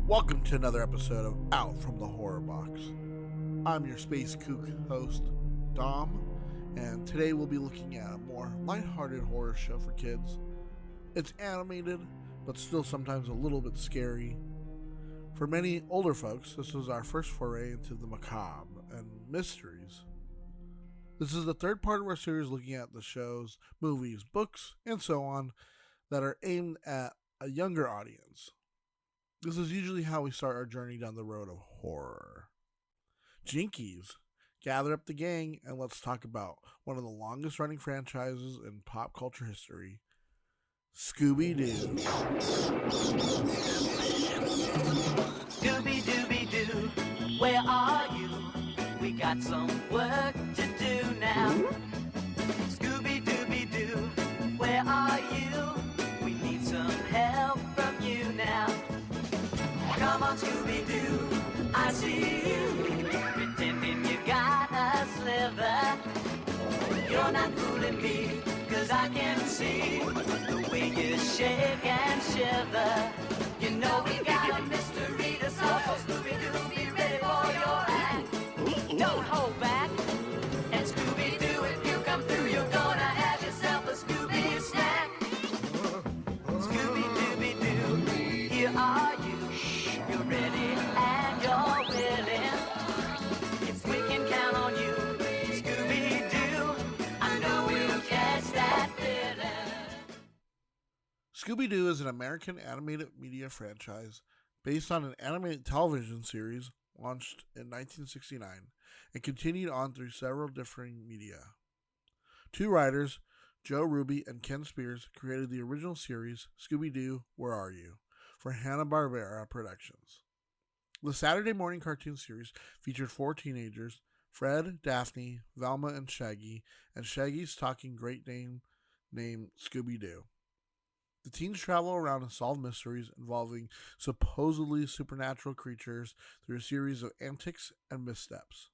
Welcome to another episode of Out from the Horrorbox. I'm your Space Kook host, Dom, and today we'll be looking at a more lighthearted horror show for kids. It's animated, but still sometimes a little bit scary. For many older folks, this was our first foray into the macabre and mysteries. This is the third part of our series looking at the shows, movies, books, and so on that are aimed at a younger audience. This is usually how we start our journey down the road of horror. Jinkies, gather up the gang and let's talk about one of the longest running franchises in pop culture history, Scooby-Doo. Scooby-Dooby-Doo, where are you? We got some work to do now. Scooby-Dooby-Doo, where are you? We need some help from you now. Come on, Scooby-Doo, I see you, pretending you got a sliver. You're not fooling me, 'cause I can see the way you shake and shiver. You know we got a mystery to solve, so Scooby-Doo, be ready for your act. Don't hold back, and Scooby-Doo, if you come through, you're gonna have yourself a Scooby snack. Scooby-Dooby-Doo, here are you. You're ready and you're willing. If we can count on you, Scooby-Doo, I know we'll catch that villain. Scooby-Doo is an American animated media franchise based on an animated television series launched in 1969 and continued on through several differing media. Two writers, Joe Ruby and Ken Spears, created the original series, Scooby-Doo, Where Are You?, for Hanna-Barbera Productions. The Saturday morning cartoon series featured four teenagers, Fred, Daphne, Velma, and Shaggy's talking Great Dane named Scooby-Doo. The teens travel around and solve mysteries involving supposedly supernatural creatures through a series of antics and missteps.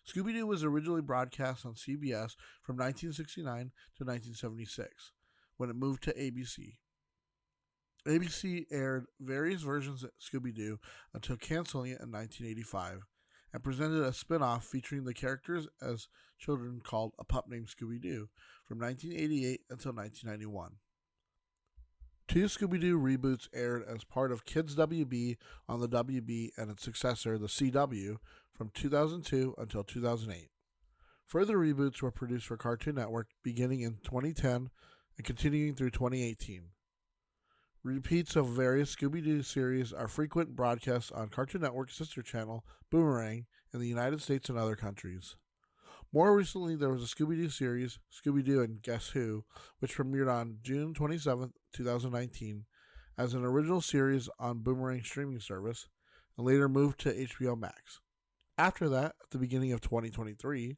Scooby-Doo was originally broadcast on CBS from 1969 to 1976, when it moved to ABC. ABC aired various versions of Scooby-Doo until canceling it in 1985, and presented a spin-off featuring the characters as children called A Pup Named Scooby-Doo from 1988 until 1991. Two Scooby-Doo reboots aired as part of Kids WB on the WB and its successor, the CW, from 2002 until 2008. Further reboots were produced for Cartoon Network beginning in 2010 and continuing through 2018. Repeats of various Scooby-Doo series are frequent broadcasts on Cartoon Network's sister channel, Boomerang, in the United States and other countries. More recently, there was a Scooby-Doo series, Scooby-Doo and Guess Who, which premiered on June 27, 2019, as an original series on Boomerang streaming service, and later moved to HBO Max. After that, at the beginning of 2023,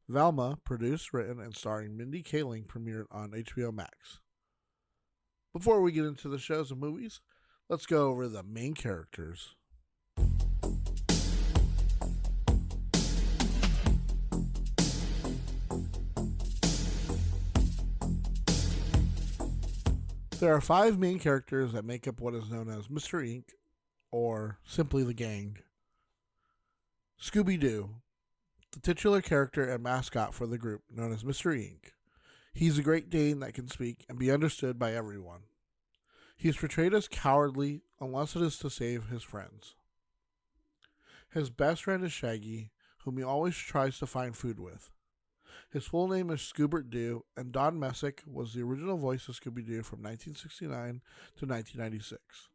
Velma, produced, written, and starring Mindy Kaling, premiered on HBO Max. Before we get into the shows and movies, let's go over the main characters. There are five main characters that make up what is known as Mr. Inc., or simply the gang. Scooby-Doo, the titular character and mascot for the group, known as Mr. Inc. He's a Great Dane that can speak and be understood by everyone. He is portrayed as cowardly unless it is to save his friends. His best friend is Shaggy, whom he always tries to find food with. His full name is Scoobert-Doo, and Don Messick was the original voice of Scooby-Doo from 1969 to 1996.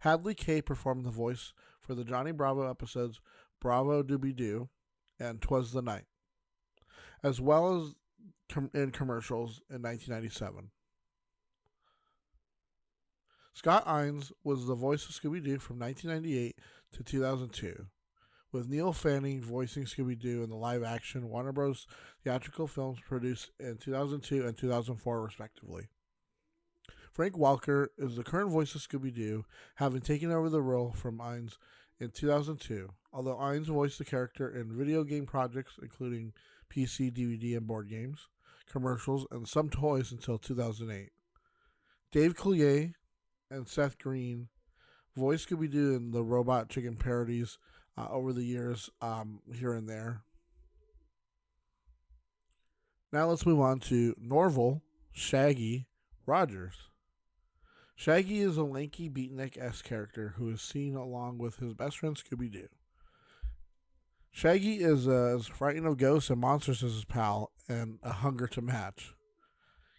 Hadley K performed the voice for the Johnny Bravo episodes Bravo Dooby-Doo and 'Twas the Night, as well as in commercials in 1997. Scott Innes was the voice of Scooby-Doo from 1998 to 2002, with Neil Fanning voicing Scooby-Doo in the live-action Warner Bros. Theatrical films produced in 2002 and 2004, respectively. Frank Welker is the current voice of Scooby-Doo, having taken over the role from Innes in 2002, although Innes voiced the character in video game projects including PC, DVD, and board games, commercials, and some toys until 2008. Dave Coulier and Seth Green voiced Scooby-Doo in the Robot Chicken parodies over the years, here and there. Now let's move on to Norval, Shaggy, Rogers. Shaggy is a lanky beatnik-esque character who is seen along with his best friend Scooby-Doo. Shaggy is as frightened of ghosts and monsters as his pal, and a hunger to match.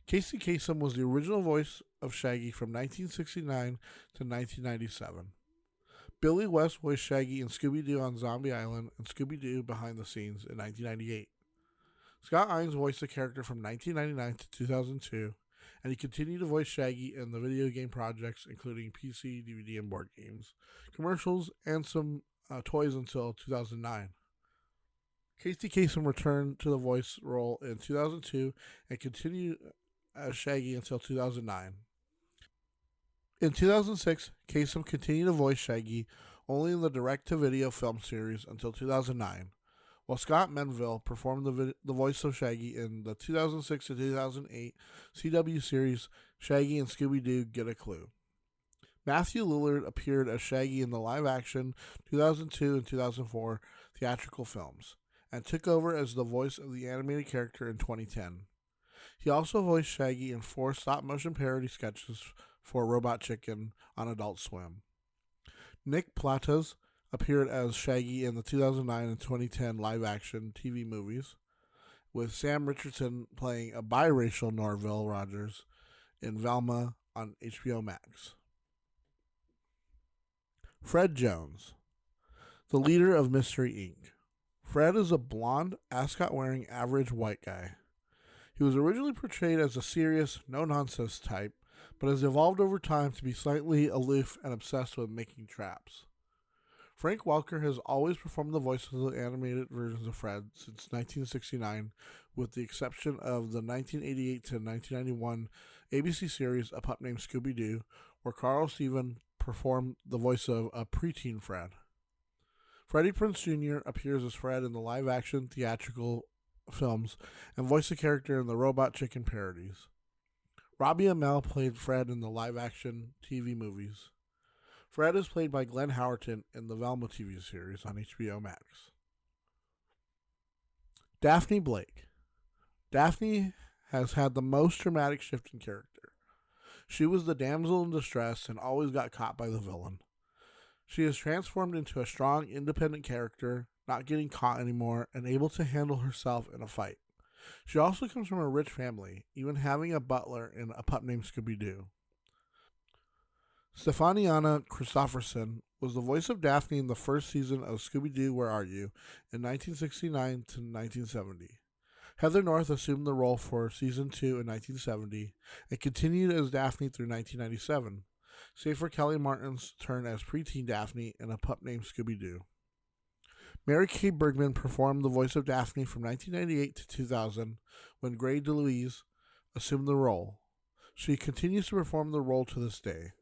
Casey Kasem was the original voice of Shaggy from 1969 to 1997. Billy West voiced Shaggy in Scooby-Doo on Zombie Island and Scooby-Doo Behind the Scenes in 1998. Scott Innes voiced the character from 1999 to 2002, and he continued to voice Shaggy in the video game projects, including PC, DVD, and board games, commercials, and some toys until 2009. Casey Kasem returned to the voice role in 2002 and continued as Shaggy until 2009. In 2006, Kasem continued to voice Shaggy only in the direct-to-video film series until 2009, while Scott Menville performed the voice of Shaggy in the 2006 to 2008 CW series Shaggy and Scooby-Doo Get a Clue. Matthew Lillard appeared as Shaggy in the live-action 2002 and 2004 theatrical films, and took over as the voice of the animated character in 2010. He also voiced Shaggy in 4 stop-motion parody sketches for Robot Chicken on Adult Swim. Nick Platas appeared as Shaggy in the 2009 and 2010 live-action TV movies, with Sam Richardson playing a biracial Norville Rogers in Velma on HBO Max. Fred Jones, the leader of Mystery Inc. Fred is a blonde, ascot-wearing average white guy. He was originally portrayed as a serious, no-nonsense type, but has evolved over time to be slightly aloof and obsessed with making traps. Frank Welker has always performed the voice of the animated versions of Fred since 1969, with the exception of the 1988 to 1991 ABC series A Pup Named Scooby-Doo, where Carl Steven performed the voice of a preteen Fred. Freddie Prinze Jr. appears as Fred in the live-action theatrical films and voiced the character in the Robot Chicken parodies. Robbie Amell played Fred in the live-action TV movies. Fred is played by Glenn Howerton in the Velma TV series on HBO Max. Daphne Blake. Daphne has had the most dramatic shift in character. She was the damsel in distress and always got caught by the villain. She is transformed into a strong, independent character, not getting caught anymore, and able to handle herself in a fight. She also comes from a rich family, even having a butler in A Pup Named Scooby-Doo. Stefaniana Christopherson was the voice of Daphne in the first season of Scooby-Doo Where Are You? In 1969 to 1970. Heather North assumed the role for Season 2 in 1970 and continued as Daphne through 1997, save for Kelly Martin's turn as preteen Daphne in A Pup Named Scooby-Doo. Mary Kay Bergman performed the voice of Daphne from 1998 to 2000 when Gray DeLuise assumed the role. She continues to perform the role to this day.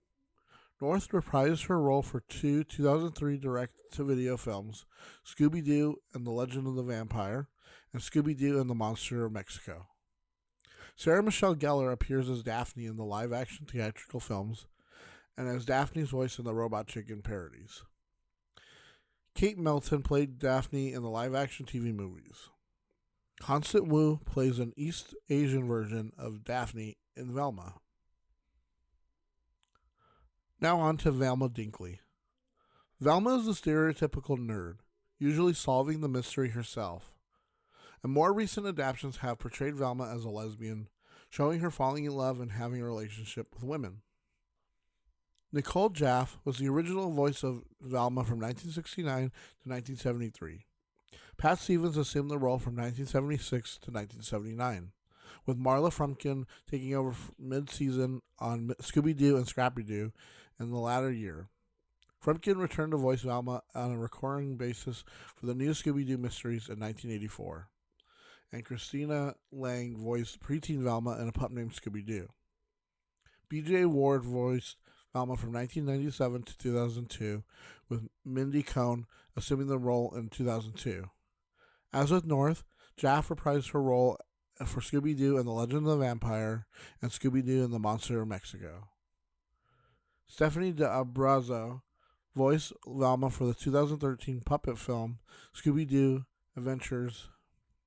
North reprised her role for 2 2003 direct-to-video films, Scooby-Doo and the Legend of the Vampire, and Scooby-Doo and the Monster of Mexico. Sarah Michelle Gellar appears as Daphne in the live-action theatrical films and as Daphne's voice in the Robot Chicken parodies. Kate Melton played Daphne in the live-action TV movies. Constant Wu plays an East Asian version of Daphne in Velma. Now on to Velma Dinkley. Velma is the stereotypical nerd, usually solving the mystery herself. And more recent adaptations have portrayed Velma as a lesbian, showing her falling in love and having a relationship with women. Nicole Jaffe was the original voice of Velma from 1969 to 1973. Pat Stevens assumed the role from 1976 to 1979, with Marla Frumpkin taking over mid-season on Scooby-Doo and Scrappy-Doo in the latter year. Frumpkin returned to voice Velma on a recurring basis for the new Scooby-Doo mysteries in 1984, and Christina Lang voiced preteen Velma in A Pup Named Scooby-Doo. B.J. Ward voiced Velma from 1997 to 2002, with Mindy Cohn assuming the role in 2002. As with North, Jaffe reprised her role for Scooby-Doo and the Legend of the Vampire and Scooby-Doo and the Monster of Mexico. Stephanie D'Abrazo voiced Velma for the 2013 puppet film Scooby-Doo Adventures: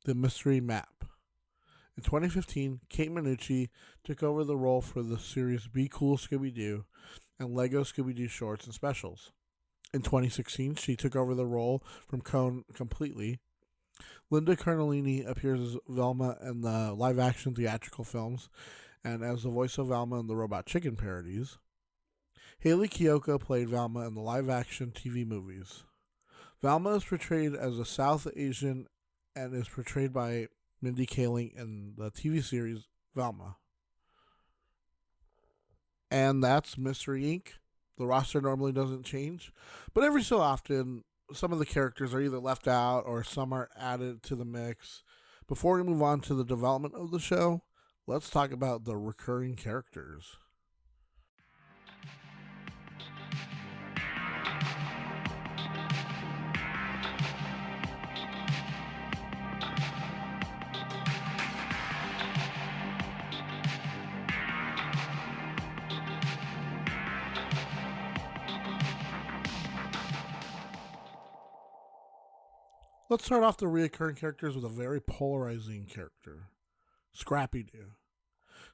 The Mystery Map. In 2015, Kate Minucci took over the role for the series Be Cool Scooby-Doo and Lego Scooby-Doo shorts and specials. In 2016, she took over the role from Cohn completely. Linda Cardellini appears as Velma in the live-action theatrical films and as the voice of Velma in the Robot Chicken parodies. Haley Kiyoko played Velma in the live-action TV movies. Velma is portrayed as a South Asian and is portrayed by Mindy Kaling in the TV series Velma. And that's Mystery Inc. The roster normally doesn't change, but every so often, some of the characters are either left out or some are added to the mix. Before we move on to the development of the show, let's talk about the recurring characters. Let's start off the recurring characters with a very polarizing character, Scrappy-Doo.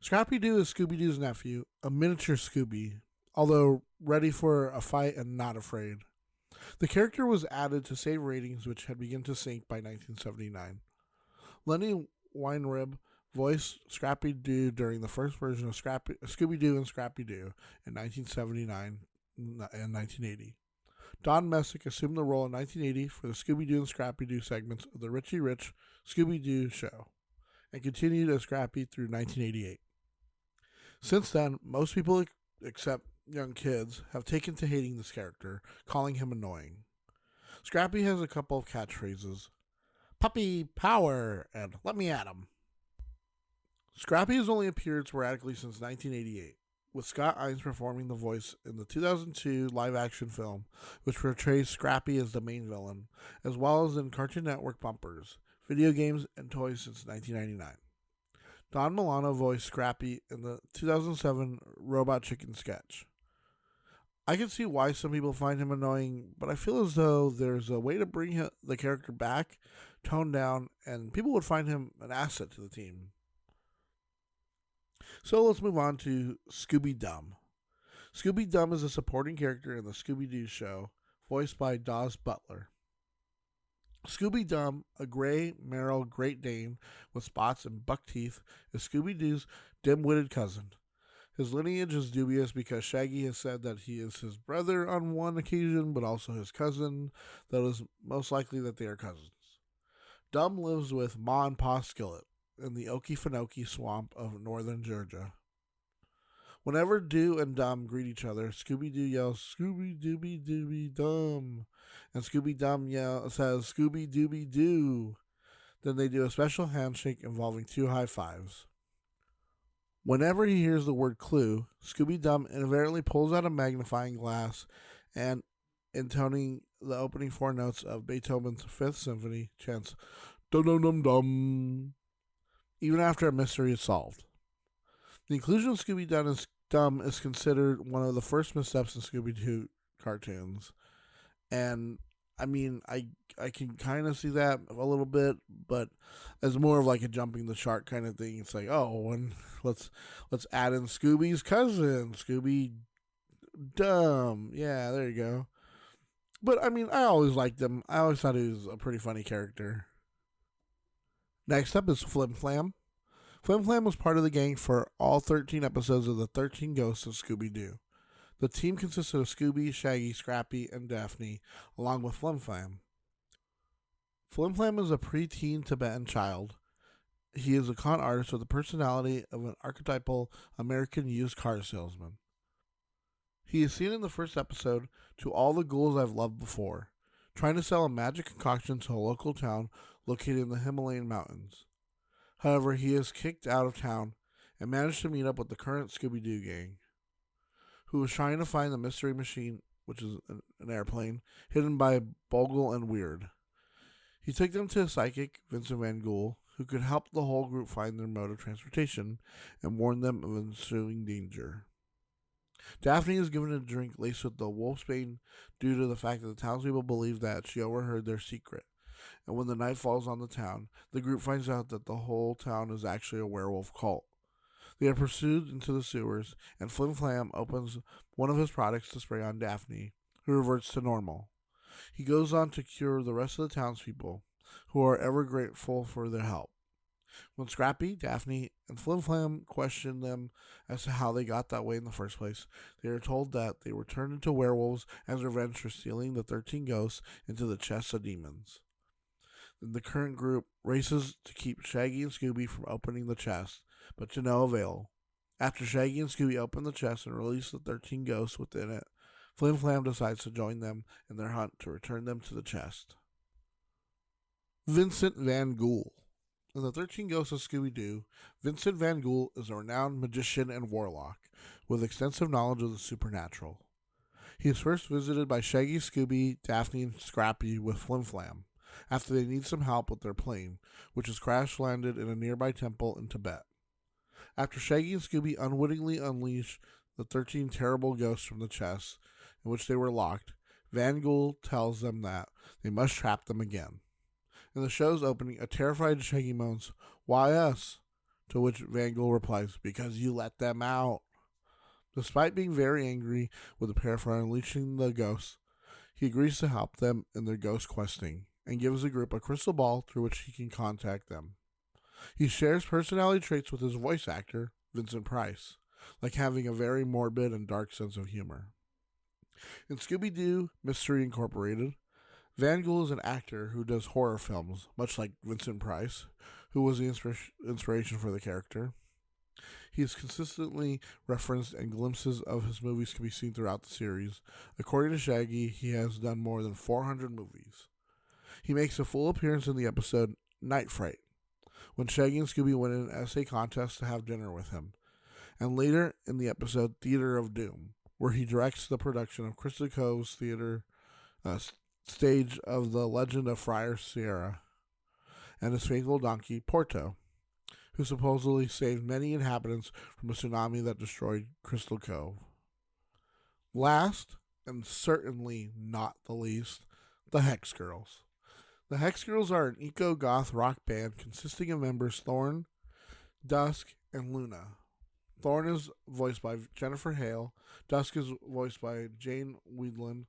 Scrappy-Doo is Scooby-Doo's nephew, a miniature Scooby, although ready for a fight and not afraid. The character was added to save ratings, which had begun to sink by 1979. Lenny Weinrib voiced Scrappy-Doo during the first version of Scooby-Doo and Scrappy-Doo in 1979 and 1980. Don Messick assumed the role in 1980 for the Scooby-Doo and Scrappy-Doo segments of the Richie Rich Scooby-Doo show, and continued as Scrappy through 1988. Since then, most people, except young kids, have taken to hating this character, calling him annoying. Scrappy has a couple of catchphrases: "Puppy Power" and "Let me at him." Scrappy has only appeared sporadically since 1988. With Scott Innes performing the voice in the 2002 live-action film, which portrays Scrappy as the main villain, as well as in Cartoon Network bumpers, video games, and toys since 1999. Don Milano voiced Scrappy in the 2007 Robot Chicken sketch. I can see why some people find him annoying, but I feel as though there's a way to bring the character back, toned down, and people would find him an asset to the team. So let's move on to Scooby-Dum. Scooby-Dum is a supporting character in the Scooby-Doo show, voiced by Daws Butler. Scooby-Dum, a gray merle Great Dane with spots and buck teeth, is Scooby-Doo's dim-witted cousin. His lineage is dubious because Shaggy has said that he is his brother on one occasion, but also his cousin, though it is most likely that they are cousins. Dum lives with Ma and Pa Skillet in the Okefenokee swamp of northern Georgia. Whenever Doo and Dum greet each other, Scooby-Doo yells, "Scooby-Dooby-Dooby-Dum," and Scooby-Dum says, "Scooby-Dooby-Doo." Then they do a special handshake involving two high fives. Whenever he hears the word clue, Scooby-Dum invariably pulls out a magnifying glass and, intoning the opening four notes of Beethoven's Fifth Symphony, chants, "Dum-dum-dum-dum," even after a mystery is solved. The inclusion of Scooby-Dum is considered one of the first missteps in Scooby-Doo cartoons. And, I mean, I can kind of see that a little bit, but as more of like a jumping the shark kind of thing. It's like, oh, and let's add in Scooby's cousin, Scooby-Dum. Yeah, there you go. But, I mean, I always liked him. I always thought he was a pretty funny character. Next up is Flim Flam. Flim Flam was part of the gang for all 13 episodes of the 13 Ghosts of Scooby-Doo. The team consisted of Scooby, Shaggy, Scrappy, and Daphne, along with Flim Flam. Flim Flam is a preteen Tibetan child. He is a con artist with the personality of an archetypal American used car salesman. He is seen in the first episode, "To All the Ghouls I've Loved Before," trying to sell a magic concoction to a local town located in the Himalayan mountains. However, he is kicked out of town and managed to meet up with the current Scooby-Doo gang, who is trying to find the mystery machine, which is an airplane, hidden by Bogle and Weird. He took them to a psychic, Vincent Van Ghoul, who could help the whole group find their mode of transportation and warn them of ensuing danger. Daphne is given a drink laced with the wolfsbane due to the fact that the townspeople believe that she overheard their secret. And when the night falls on the town, the group finds out that the whole town is actually a werewolf cult. They are pursued into the sewers, and Flim Flam opens one of his products to spray on Daphne, who reverts to normal. He goes on to cure the rest of the townspeople, who are ever grateful for their help. When Scrappy, Daphne, and Flim Flam question them as to how they got that way in the first place, they are told that they were turned into werewolves as revenge for stealing the 13 ghosts into the chests of demons. Then the current group races to keep Shaggy and Scooby from opening the chest, but to no avail. After Shaggy and Scooby open the chest and release the 13 ghosts within it, Flim Flam decides to join them in their hunt to return them to the chest. Vincent Van Ghoul. In the 13 Ghosts of Scooby-Doo, Vincent Van Ghoul is a renowned magician and warlock with extensive knowledge of the supernatural. He is first visited by Shaggy, Scooby, Daphne, and Scrappy with Flim Flam after they need some help with their plane, which has crash-landed in a nearby temple in Tibet. After Shaggy and Scooby unwittingly unleash the 13 terrible ghosts from the chest in which they were locked, Van Ghoul tells them that they must trap them again. In the show's opening, a terrified Shaggy moans, "Why us?" To which Van Ghoul replies, "Because you let them out." Despite being very angry with the pair for unleashing the ghosts, he agrees to help them in their ghost questing and gives the group a crystal ball through which he can contact them. He shares personality traits with his voice actor, Vincent Price, like having a very morbid and dark sense of humor. In Scooby-Doo Mystery Incorporated, Van Ghoul is an actor who does horror films, much like Vincent Price, who was the inspiration for the character. He is consistently referenced, and glimpses of his movies can be seen throughout the series. According to Shaggy, he has done more than 400 movies. He makes a full appearance in the episode Night Fright, when Shaggy and Scooby win an essay contest to have dinner with him, and later in the episode Theater of Doom, where he directs the production of Crystal Cove's theater stage of The Legend of Friar Sierra, and his faithful donkey, Porto, who supposedly saved many inhabitants from a tsunami that destroyed Crystal Cove. Last, and certainly not the least, the Hex Girls. The Hex Girls are an eco-goth rock band consisting of members Thorn, Dusk, and Luna. Thorn is voiced by Jennifer Hale, Dusk is voiced by Jane Wiedlin,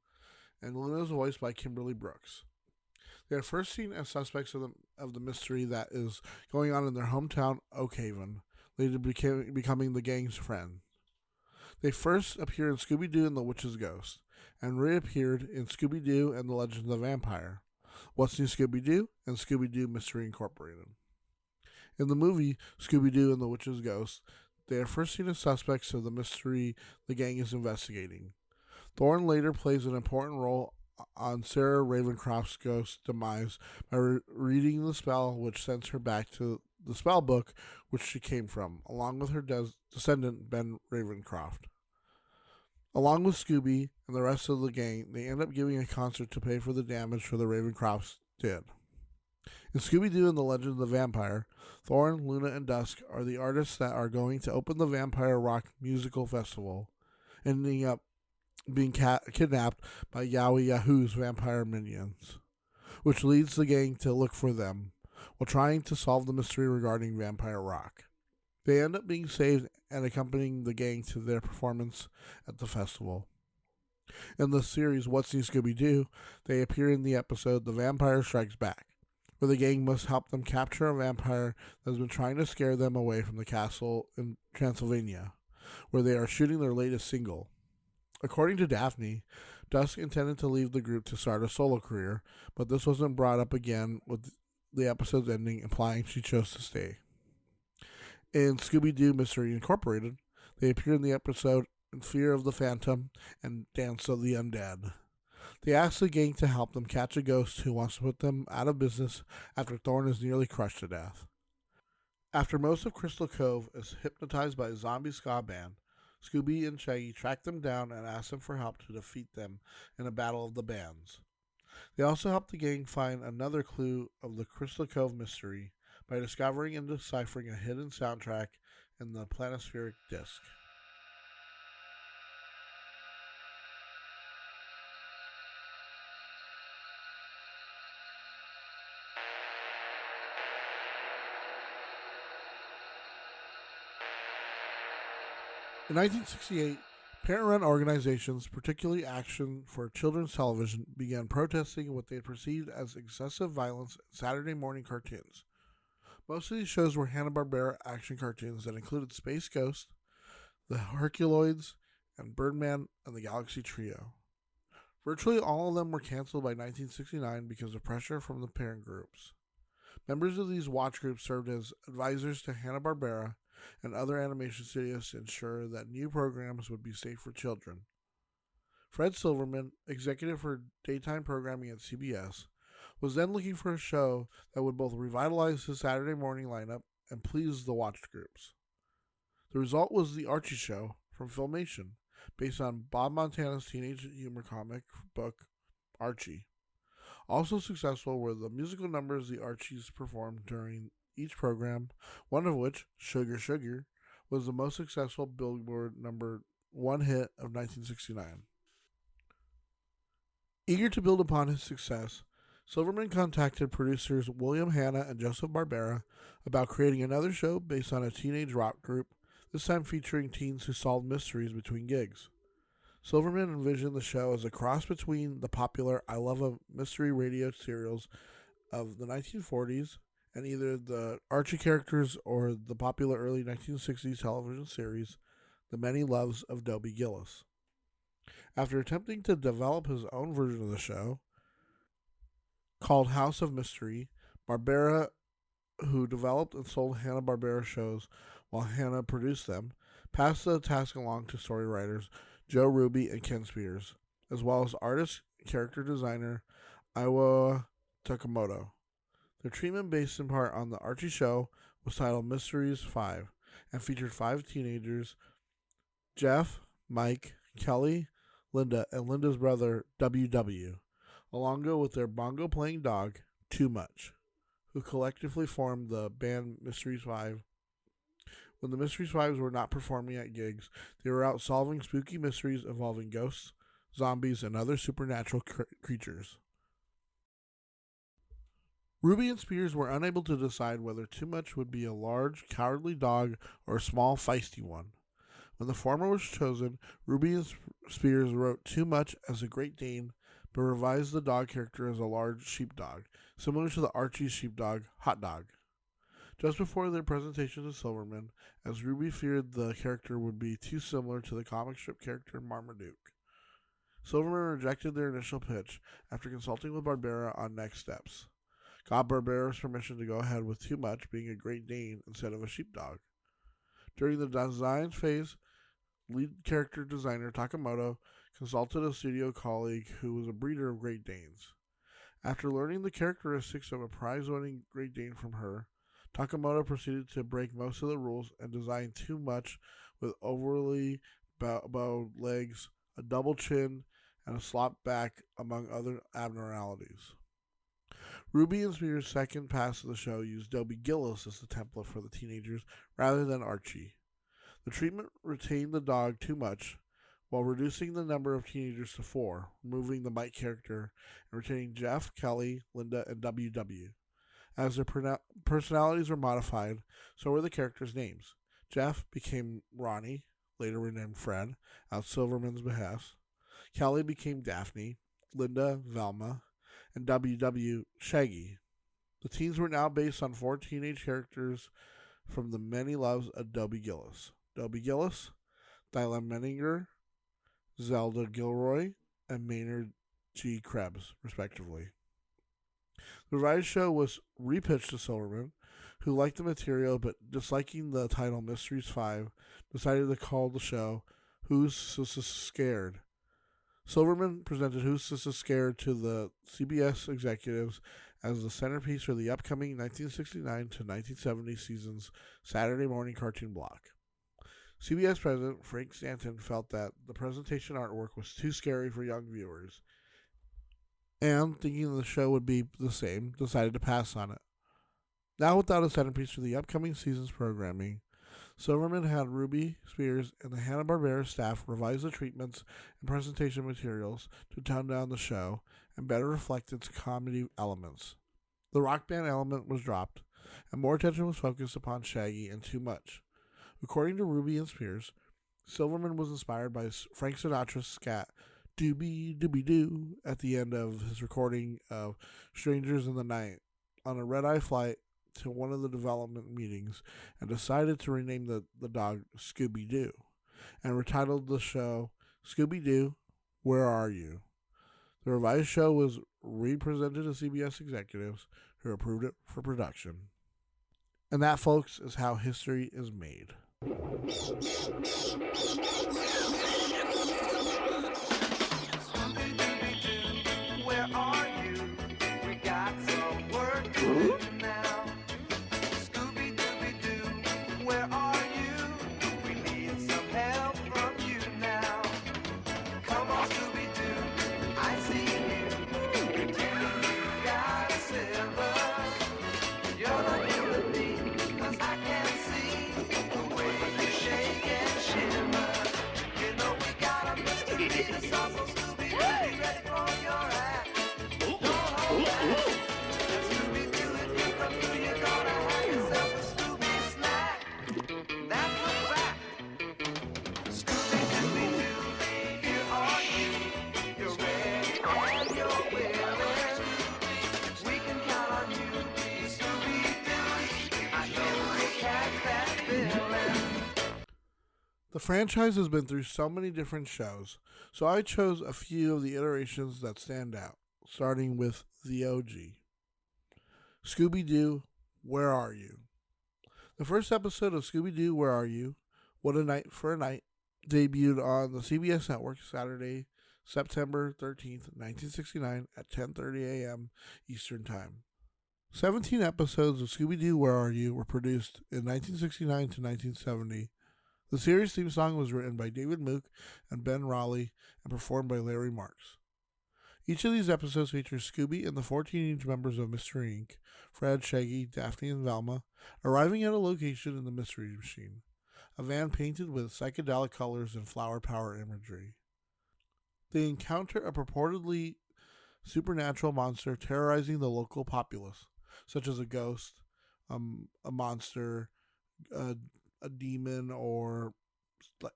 and Luna is voiced by Kimberly Brooks. They are first seen as suspects of the mystery that is going on in their hometown, Oak Haven, later becoming the gang's friend. They first appeared in Scooby-Doo and the Witch's Ghost, and reappeared in Scooby-Doo and the Legend of the Vampire, What's New Scooby-Doo, and Scooby-Doo Mystery Incorporated. In the movie Scooby-Doo and the Witch's Ghost, they are first seen as suspects of the mystery the gang is investigating. Thorn later plays an important role on Sarah Ravencroft's ghost demise by reading the spell which sends her back to the spell book which she came from, along with her descendant Ben Ravencroft. Along with Scooby and the rest of the gang, they end up giving a concert to pay for the damage the Ravencrofts did. In Scooby-Doo and the Legend of the Vampire, Thorn, Luna, and Dusk are the artists that are going to open the Vampire Rock Musical Festival, ending up being kidnapped by Yowie Yahoo's vampire minions, which leads the gang to look for them while trying to solve the mystery regarding Vampire Rock. They end up being saved and accompanying the gang to their performance at the festival. In the series What's New Scooby-Doo, they appear in the episode The Vampire Strikes Back, where the gang must help them capture a vampire that has been trying to scare them away from the castle in Transylvania, where they are shooting their latest single. According to Daphne, Dusk intended to leave the group to start a solo career, but this wasn't brought up again, with the episode's ending implying she chose to stay. In Scooby-Doo Mystery Incorporated, they appear in the episode In Fear of the Phantom and Dance of the Undead. They ask the gang to help them catch a ghost who wants to put them out of business after Thorn is nearly crushed to death. After most of Crystal Cove is hypnotized by a zombie ska band, Scooby and Shaggy track them down and ask them for help to defeat them in a battle of the bands. They also help the gang find another clue of the Crystal Cove mystery by discovering and deciphering a hidden soundtrack in the planispheric disc. In 1968, parent-run organizations, particularly Action for Children's Television, began protesting what they perceived as excessive violence in Saturday morning cartoons. Most of these shows were Hanna-Barbera action cartoons that included Space Ghost, the Herculoids, and Birdman and the Galaxy Trio. Virtually all of them were canceled by 1969 because of pressure from the parent groups. Members of these watch groups served as advisors to Hanna-Barbera and other animation studios to ensure that new programs would be safe for children. Fred Silverman, executive for daytime programming at CBS, was then looking for a show that would both revitalize his Saturday morning lineup and please the watch groups. The result was The Archie Show from Filmation, based on Bob Montana's teenage humor comic book, Archie. Also successful were the musical numbers the Archies performed during each program, one of which, Sugar Sugar, was the most successful Billboard #1 hit of 1969. Eager to build upon his success, Silverman contacted producers William Hanna and Joseph Barbera about creating another show based on a teenage rock group, this time featuring teens who solved mysteries between gigs. Silverman envisioned the show as a cross between the popular I Love a Mystery radio serials of the 1940s and either the Archie characters or the popular early 1960s television series, The Many Loves of Dobie Gillis. After attempting to develop his own version of the show, called House of Mystery, Barbera, who developed and sold Hanna-Barbera shows while Hanna produced them, passed the task along to story writers Joe Ruby and Ken Spears, as well as artist character designer Iwao Takamoto. Their treatment, based in part on the Archie show, was titled Mysteries 5 and featured 5 teenagers, Jeff, Mike, Kelly, Linda, and Linda's brother, WW, along with their bongo-playing dog, Too Much, who collectively formed the band Mysteries 5. When the Mysteries 5s were not performing at gigs, they were out solving spooky mysteries involving ghosts, zombies, and other supernatural creatures. Ruby and Spears were unable to decide whether Too Much would be a large, cowardly dog or a small, feisty one. When the former was chosen, Ruby and Spears wrote Too Much as a Great Dane, but revised the dog character as a large sheepdog, similar to the Archie sheepdog, Hot Dog. Just before their presentation to Silverman, as Ruby feared the character would be too similar to the comic strip character Marmaduke. Silverman rejected their initial pitch after consulting with Barbera on next steps. Got Barbera's permission to go ahead with Too Much being a Great Dane instead of a sheepdog. During the design phase, lead character designer Takamoto consulted a studio colleague who was a breeder of Great Danes. After learning the characteristics of a prize-winning Great Dane from her, Takamoto proceeded to break most of the rules and design Too Much with overly bowed legs, a double chin, and a slop back, among other abnormalities. Ruby and Spears' second pass of the show used Dobie Gillis as the template for the teenagers rather than Archie. The treatment retained the dog Too Much, while reducing the number of teenagers to 4, removing the Mike character, and retaining Jeff, Kelly, Linda, and WW. As their personalities were modified, so were the characters' names. Jeff became Ronnie, later renamed Fred, at Silverman's behest. Kelly became Daphne, Linda, Velma, and WW, Shaggy. The teens were now based on 4 teenage characters from The Many Loves of Dobie Gillis. Dobie Gillis, Dyla Menninger, Zelda Gilroy, and Maynard G. Krebs, respectively. The revised show was repitched to Silverman, who liked the material but, disliking the title Mysteries 5, decided to call the show Who's Sissa Scared? Silverman presented Who's Sissa Scared to the CBS executives as the centerpiece for the upcoming 1969 to 1970 season's Saturday morning cartoon block. CBS president Frank Stanton felt that the presentation artwork was too scary for young viewers, and, thinking the show would be the same, decided to pass on it. Now without a centerpiece for the upcoming season's programming, Silverman had Ruby, Spears, and the Hanna-Barbera staff revise the treatments and presentation materials to tone down the show and better reflect its comedy elements. The rock band element was dropped, and more attention was focused upon Shaggy and Too Much. According to Ruby and Spears, Silverman was inspired by Frank Sinatra's scat "Doobie Doobie Doo" at the end of his recording of "Strangers in the Night" on a red-eye flight to one of the development meetings, and decided to rename the dog Scooby-Doo, and retitled the show Scooby-Doo, Where Are You? The revised show was re-presented to CBS executives, who approved it for production. And that, folks, is how history is made. Where are you? We got some work to do now. Scooby-Dooby-Doo, where are you? We need some help from you now. Come on, Scooby-Doo, I see you. Pretending you got silver. You're not here with me, 'cause I can see the way you shake and shimmer. You know we got a mystery to solve, so Scooby-Doo, be ready for your act. Don't hold back. Let Scooby-Doo, if you come through, you're gonna have yourself a Scooby snack. That's a fact. Scooby-Dooby-Doo, here are you. You're ready and you're willing. We can count on you, Scooby-Doo. I know you'll catch that villain. The franchise has been through so many different shows, so I chose a few of the iterations that stand out, starting with the OG. Scooby-Doo, Where Are You? The first episode of Scooby-Doo, Where Are You? What a Night for a Night debuted on the CBS network Saturday, September 13th, 1969 at 10:30 a.m. Eastern Time. 17 episodes of Scooby-Doo, Where Are You? Were produced in 1969 to 1970. The series theme song was written by David Mook and Ben Raleigh and performed by Larry Marks. Each of these episodes features Scooby and the 4 teenage members of Mystery Inc., Fred, Shaggy, Daphne, and Velma, arriving at a location in the Mystery Machine, a van painted with psychedelic colors and flower power imagery. They encounter a purportedly supernatural monster terrorizing the local populace, such as a ghost, a monster, a demon, or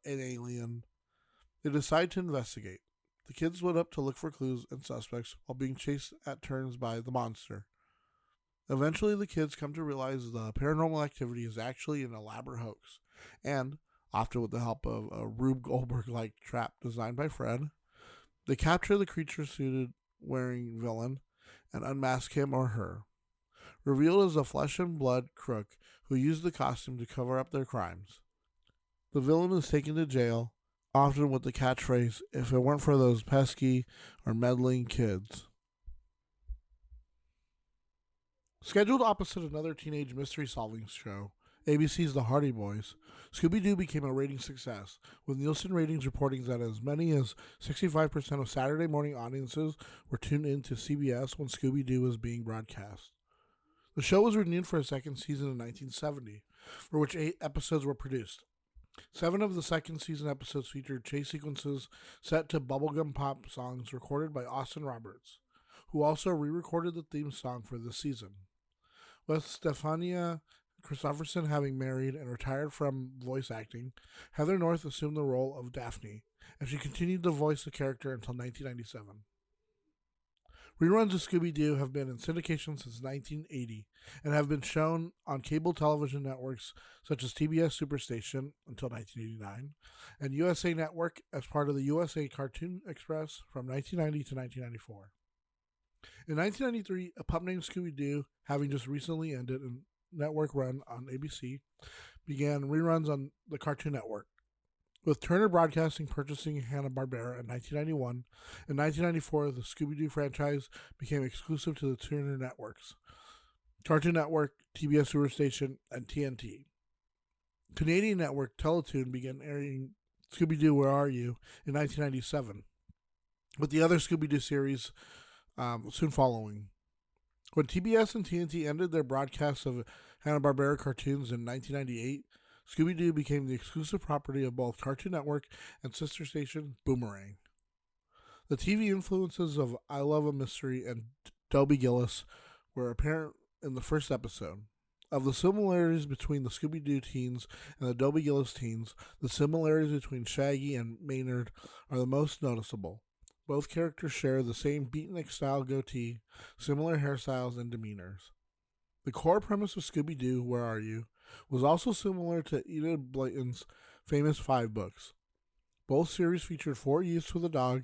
an alien. They decide to investigate. The kids split up to look for clues and suspects while being chased at turns by the monster. Eventually, the kids come to realize the paranormal activity is actually an elaborate hoax, and, often with the help of a Rube Goldberg-like trap designed by Fred, they capture the creature-suited wearing villain and unmask him or her. Revealed as a flesh-and-blood crook who used the costume to cover up their crimes. The villain is taken to jail, often with the catchphrase, "If it weren't for those pesky or meddling kids." Scheduled opposite another teenage mystery-solving show, ABC's The Hardy Boys, Scooby-Doo became a rating success, with Nielsen ratings reporting that as many as 65% of Saturday morning audiences were tuned in to CBS when Scooby-Doo was being broadcast. The show was renewed for a second season in 1970, for which 8 episodes were produced. 7 of the second season episodes featured chase sequences set to bubblegum pop songs recorded by Austin Roberts, who also re-recorded the theme song for this season. With Stefania Christopherson having married and retired from voice acting, Heather North assumed the role of Daphne, and she continued to voice the character until 1997. Reruns of Scooby-Doo have been in syndication since 1980 and have been shown on cable television networks such as TBS Superstation until 1989 and USA Network as part of the USA Cartoon Express from 1990 to 1994. In 1993, a pup named Scooby-Doo, having just recently ended a network run on ABC, began reruns on the Cartoon Network, with Turner Broadcasting purchasing Hanna-Barbera in 1991. In 1994, the Scooby-Doo franchise became exclusive to the Turner Networks, Cartoon Network, TBS Superstation, and TNT. Canadian network Teletoon began airing Scooby-Doo, Where Are You? In 1997, with the other Scooby-Doo series soon following. When TBS and TNT ended their broadcasts of Hanna-Barbera cartoons in 1998, Scooby-Doo became the exclusive property of both Cartoon Network and sister station Boomerang. The TV influences of I Love a Mystery and Dobie Gillis were apparent in the first episode. Of the similarities between the Scooby-Doo teens and the Dobie Gillis teens, the similarities between Shaggy and Maynard are the most noticeable. Both characters share the same beatnik-style goatee, similar hairstyles, and demeanors. The core premise of Scooby-Doo, Where Are You?, was also similar to Enid Blyton's famous 5 books. Both series featured 4 youths with a dog,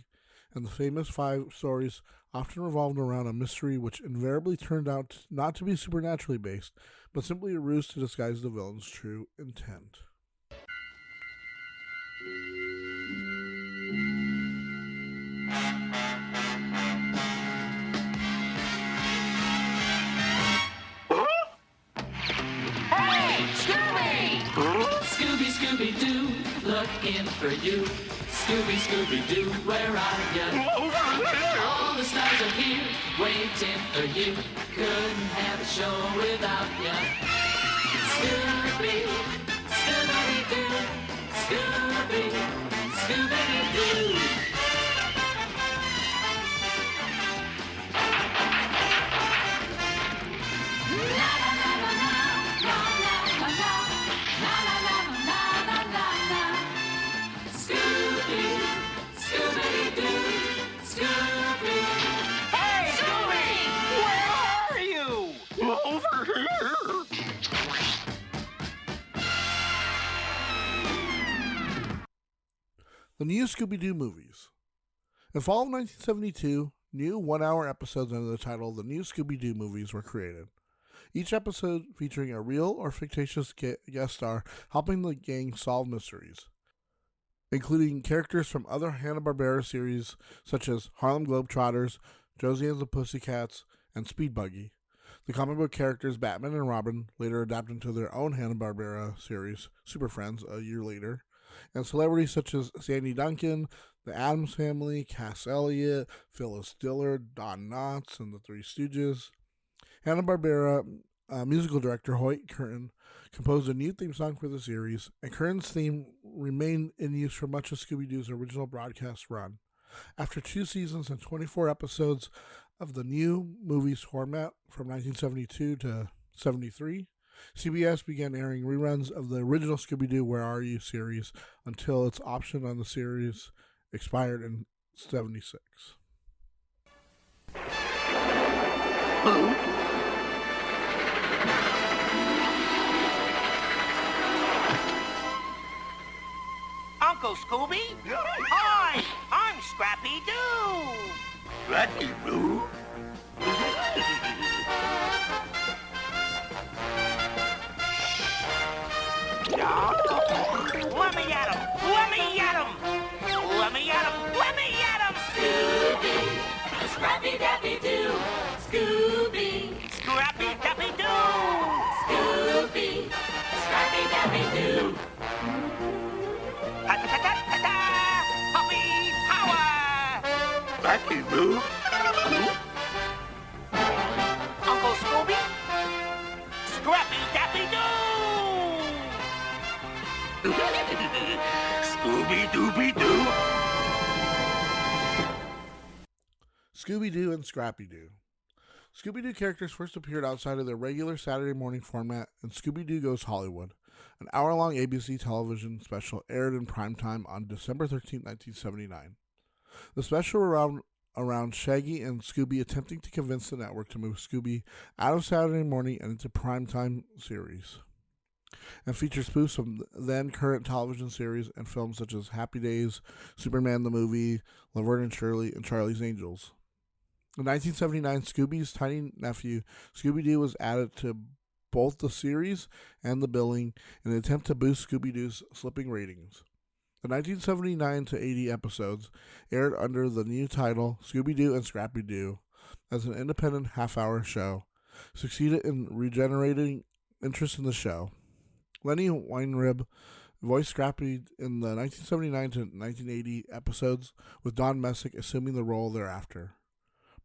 and the famous 5 stories often revolved around a mystery which invariably turned out not to be supernaturally based, but simply a ruse to disguise the villain's true intent. Hey, Scooby! Scooby, Scooby-Doo, looking for you. Scooby, Scooby-Doo, where are you? All the stars are here, waiting for you. Couldn't have a show without you. Scooby, Scooby-Doo, Scooby, Scooby-Doo. The new Scooby-Doo movies. In fall of 1972, new 1-hour episodes under the title The New Scooby-Doo Movies were created. Each episode featuring a real or fictitious guest star helping the gang solve mysteries, including characters from other Hanna-Barbera series such as Harlem Globetrotters, Josie and the Pussycats, and Speed Buggy. The comic book characters Batman and Robin later adapted into their own Hanna-Barbera series, Super Friends, a year later, and celebrities such as Sandy Duncan, the Addams Family, Cass Elliot, Phyllis Diller, Don Knotts, and the Three Stooges. Hanna-Barbera musical director Hoyt Curtin composed a new theme song for the series, and Curtin's theme remained in use for much of Scooby-Doo's original broadcast run. After 2 seasons and 24 episodes of the new movies format from 1972 to 73, CBS began airing reruns of the original Scooby-Doo Where Are You series until its option on the series expired in 76. Uncle Scooby? Hi, I'm Scrappy-Doo. Scrappy-Doo? Let me at him! Let me at him! Let me at him! Let me at him! Scooby, Scrappy-Dappy-Doo, Scooby, Scrappy-Dappy-Doo! Scooby, Scrappy-Dappy-Doo. Ta-ta-ta-ta-ta! Puppy power! Scrappy-Doo? Uncle Scooby? Scrappy-Dappy-Doo! Scooby-Dooby-Doo? Scooby-Doo and Scrappy-Doo. Scooby-Doo characters first appeared outside of their regular Saturday morning format in Scooby-Doo Goes Hollywood, an hour-long ABC television special aired in primetime on December 13, 1979. The special around Shaggy and Scooby attempting to convince the network to move Scooby out of Saturday morning and into primetime series, and features spoofs from then-current television series and films such as Happy Days, Superman the Movie, Laverne and Shirley, and Charlie's Angels. In 1979, Scooby's tiny nephew, Scooby-Doo, was added to both the series and the billing in an attempt to boost Scooby-Doo's slipping ratings. The 1979 to 80 episodes aired under the new title Scooby-Doo and Scrappy-Doo as an independent half-hour show, succeeded in regenerating interest in the show. Lenny Weinrib voiced Scrappy in the 1979 to 1980 episodes, with Don Messick assuming the role thereafter.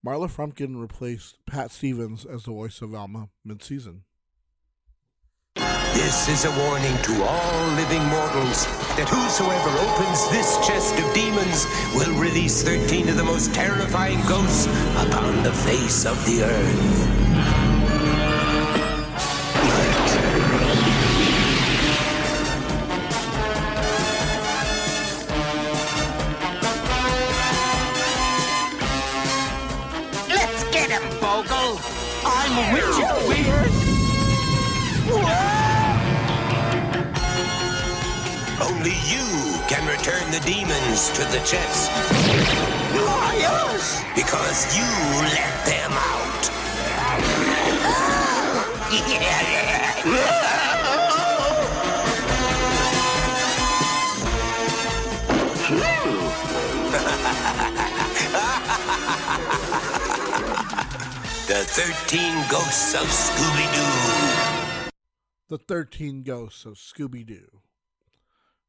Marla Frumpkin replaced Pat Stevens as the voice of Velma mid-season. This is a warning to all living mortals that whosoever opens this chest of demons will release 13 of the most terrifying ghosts upon the face of the earth. I'm with you, weird. Only you can return the demons to the chest. Yes. Because you let them out. The 13 Ghosts of Scooby-Doo. The 13 Ghosts of Scooby-Doo.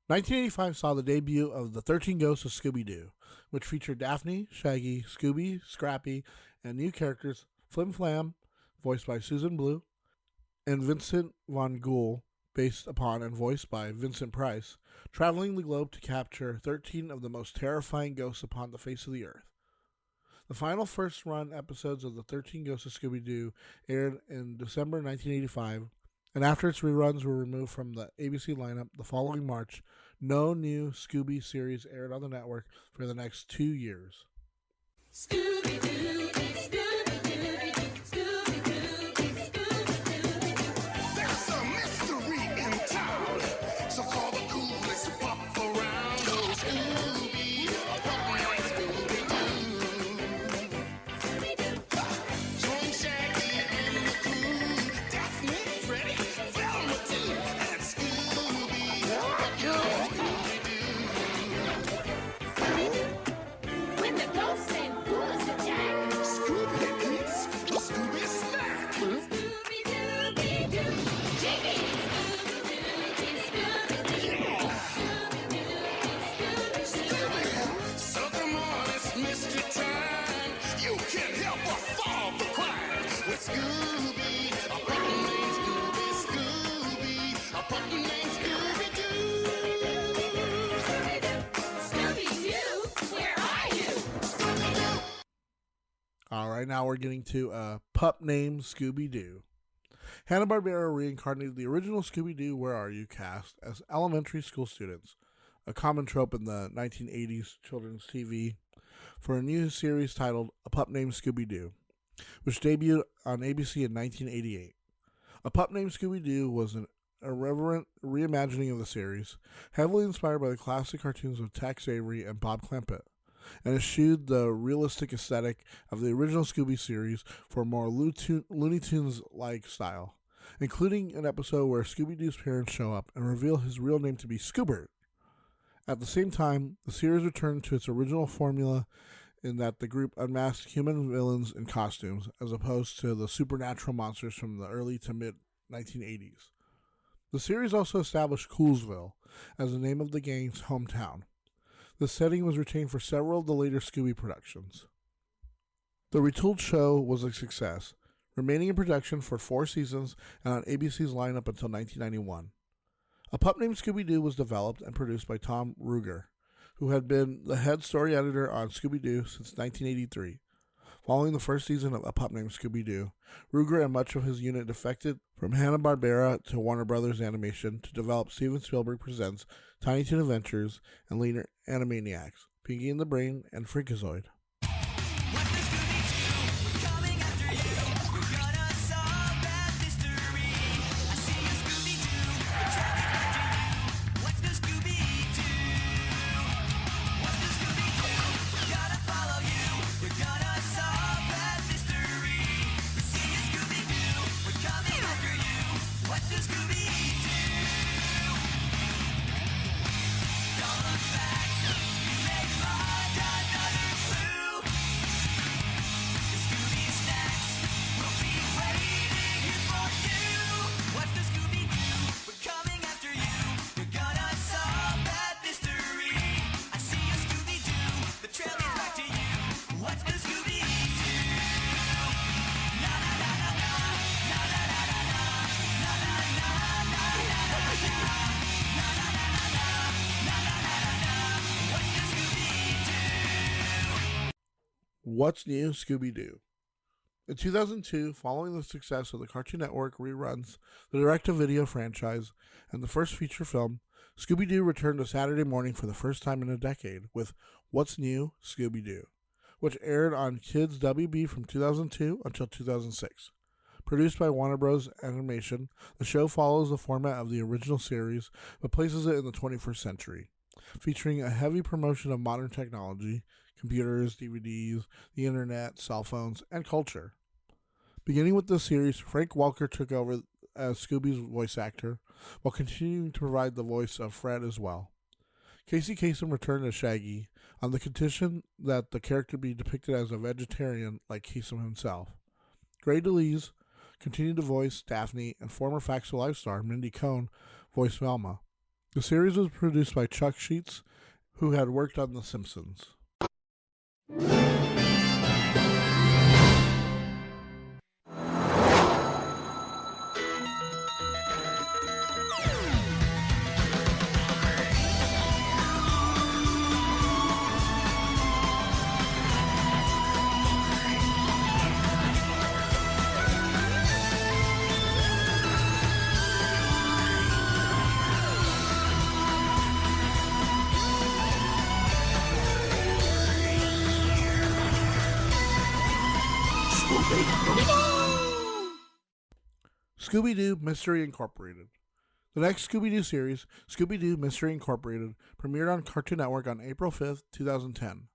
1985 saw the debut of The 13 Ghosts of Scooby-Doo, which featured Daphne, Shaggy, Scooby, Scrappy, and new characters Flim Flam, voiced by Susan Blue, and Vincent Von Ghoul, based upon and voiced by Vincent Price, traveling the globe to capture 13 of the most terrifying ghosts upon the face of the earth. The final first-run episodes of The 13 Ghosts of Scooby-Doo aired in December 1985, and after its reruns were removed from the ABC lineup the following March, no new Scooby series aired on the network for the next 2 years. Scooby-Doo, Scooby-Doo, Scooby-Doo, Scooby-Doo. There's a mystery in town, so call the coolest pop around. Oh, Scooby, a pop named Scooby-Doo. Join Shaggy and the crew, Daphne, Freddy, Velma too, and Scooby, a pop named Scooby-Doo. When the ghosts and ghouls attack, Scooby eats a Scooby snack. Scooby-Doo, Jiggy, Scooby-Doo, Scooby-Doo, Scooby-Doo, Scooby-Doo. So come on, it's mystery time. You can't help but solve the crime with Scooby, a puppy named Scooby, a puppy named Scooby-Doo. Scooby-Doo, where are you? All right, now we're getting to a pup named Scooby-Doo. Hanna-Barbera reincarnated the original Scooby-Doo Where Are You cast as elementary school students, a common trope in the 1980s children's TV, for a new series titled A Pup Named Scooby-Doo, which debuted on ABC in 1988. A Pup Named Scooby-Doo was an irreverent reimagining of the series, heavily inspired by the classic cartoons of Tex Avery and Bob Clampett, and eschewed the realistic aesthetic of the original Scooby series for a more Looney Tunes-like style, including an episode where Scooby-Doo's parents show up and reveal his real name to be Scoobert. At the same time, the series returned to its original formula in that the group unmasked human villains in costumes, as opposed to the supernatural monsters from the early to mid-1980s. The series also established Coolsville as the name of the gang's hometown. The setting was retained for several of the later Scooby productions. The retooled show was a success, remaining in production for 4 seasons and on ABC's lineup until 1991. A Pup Named Scooby-Doo was developed and produced by Tom Ruegger, who had been the head story editor on Scooby-Doo since 1983. Following the first season of A Pup Named Scooby-Doo, Ruegger and much of his unit defected from Hanna-Barbera to Warner Brothers Animation to develop Steven Spielberg Presents Tiny Toon Adventures and later Animaniacs, Pinky and the Brain, and Freakazoid. What's New, Scooby-Doo? In 2002, following the success of the Cartoon Network reruns, the direct-to-video franchise, and the first feature film, Scooby-Doo returned to Saturday morning for the first time in a decade with What's New, Scooby-Doo, which aired on Kids WB from 2002 until 2006. Produced by Warner Bros. Animation, the show follows the format of the original series but places it in the 21st century, featuring a heavy promotion of modern technology, computers, DVDs, the internet, cell phones, and culture. Beginning with this series, Frank Welker took over as Scooby's voice actor, while continuing to provide the voice of Fred as well. Casey Kasem returned as Shaggy, on the condition that the character be depicted as a vegetarian like Kasem himself. Gray DeLise continued to voice Daphne, and former Facts of Life star Mindy Cohn voiced Velma. The series was produced by Chuck Sheets, who had worked on The Simpsons. Scooby-Doo Mystery Incorporated. The next Scooby-Doo series, Scooby-Doo Mystery Incorporated, premiered on Cartoon Network on April 5th, 2010.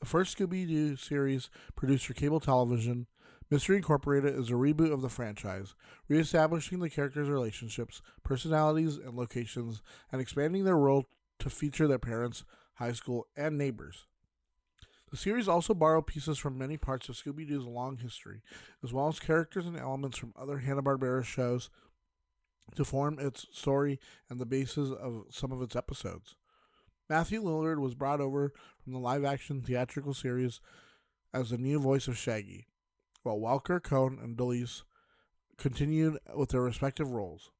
The first Scooby-Doo series produced for cable television, Mystery Incorporated is a reboot of the franchise, reestablishing the characters' relationships, personalities, and locations, and expanding their world to feature their parents, high school, and neighbors. The series also borrowed pieces from many parts of Scooby-Doo's long history, as well as characters and elements from other Hanna-Barbera shows to form its story and the basis of some of its episodes. Matthew Lillard was brought over from the live-action theatrical series as the new voice of Shaggy, while Welker, Cohn, and DeLise continued with their respective roles.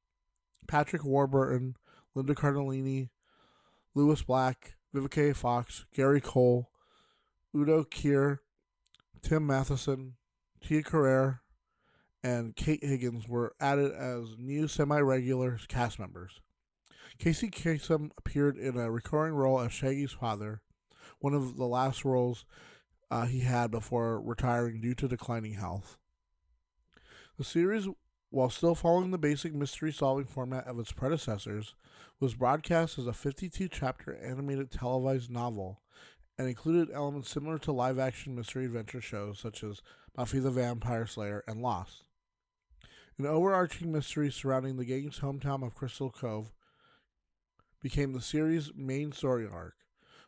Patrick Warburton, Linda Cardellini, Lewis Black, Vivica A. Fox, Gary Cole, Udo Kier, Tim Matheson, Tia Carrere, and Kate Higgins were added as new semi-regular cast members. Casey Kasem appeared in a recurring role as Shaggy's father, one of the last roles he had before retiring due to declining health. The series, while still following the basic mystery-solving format of its predecessors, was broadcast as a 52-chapter animated televised novel and included elements similar to live-action mystery adventure shows such as Buffy the Vampire Slayer and Lost. An overarching mystery surrounding the gang's hometown of Crystal Cove became the series' main story arc,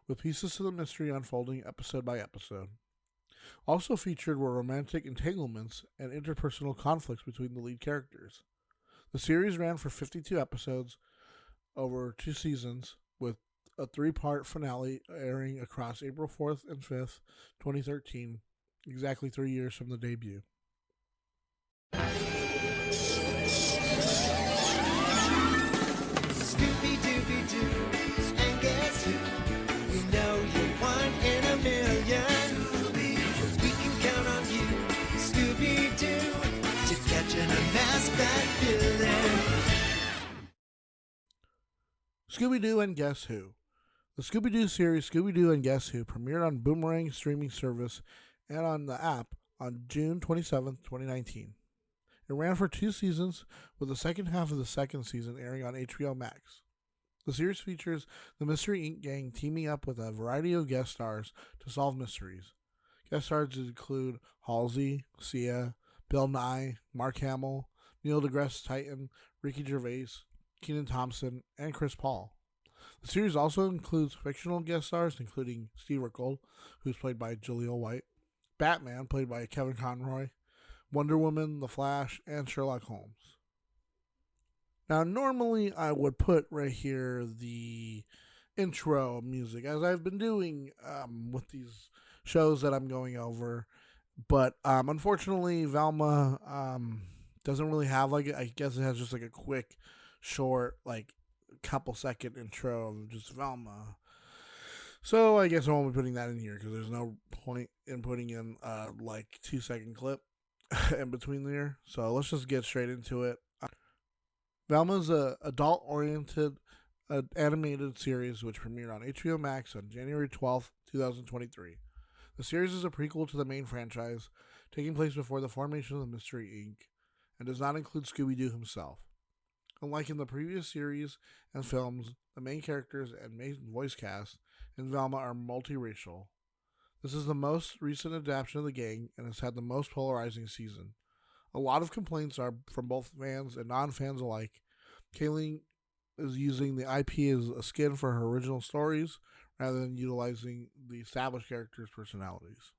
with pieces to the mystery unfolding episode by episode. Also featured were romantic entanglements and interpersonal conflicts between the lead characters. The series ran for 52 episodes over 2 seasons, with a 3-part finale airing across April 4th and 5th, 2013, exactly 3 years from the debut. Scooby-Dooby-Doo, and guess who? We know you're 1 in a million. We can count on you, Scooby-Doo, to catch and unmask that villain. Scooby-Doo and Guess Who. The Scooby-Doo series Scooby-Doo and Guess Who premiered on Boomerang streaming service and on the app on June 27, 2019. It ran for 2 seasons, with the second half of the second season airing on HBO Max. The series features the Mystery Inc. gang teaming up with a variety of guest stars to solve mysteries. Guest stars include Halsey, Sia, Bill Nye, Mark Hamill, Neil deGrasse Tyson, Ricky Gervais, Kenan Thompson, and Chris Paul. The series also includes fictional guest stars including Steve Urkel, who's played by Jaleel White, Batman, played by Kevin Conroy, Wonder Woman, The Flash, and Sherlock Holmes. Now, normally I would put right here the intro music, as I've been doing with these shows that I'm going over, but unfortunately Velma doesn't really have I guess it has just a quick, short, couple second intro of just Velma. So I guess I won't be putting that in here because there's no point in putting in 2-second clip in between there. So let's just get straight into it. Velma's a adult-oriented animated series which premiered on HBO Max on January 12th, 2023. The series is a prequel to the main franchise, taking place before the formation of the Mystery Inc., and does not include Scooby-Doo himself. Unlike in the previous series and films, the main characters and main voice cast in Velma are multiracial. This is the most recent adaptation of the gang and has had the most polarizing season. A lot of complaints are from both fans and non-fans alike. Kayleen is using the IP as a skin for her original stories rather than utilizing the established characters' personalities.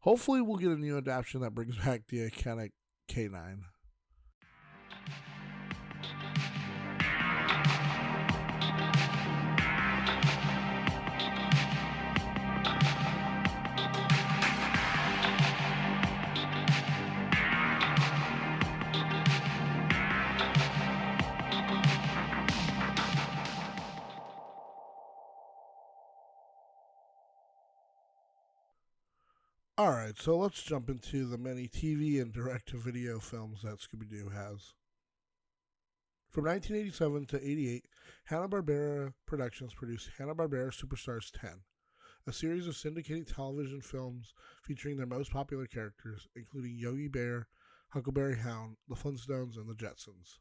Hopefully we'll get a new adaptation that brings back the iconic K9. Alright, so let's jump into the many TV and direct-to-video films that Scooby-Doo has. From 1987 to 88, Hanna-Barbera Productions produced Hanna-Barbera Superstars 10, a series of syndicated television films featuring their most popular characters, including Yogi Bear, Huckleberry Hound, the Flintstones, and the Jetsons.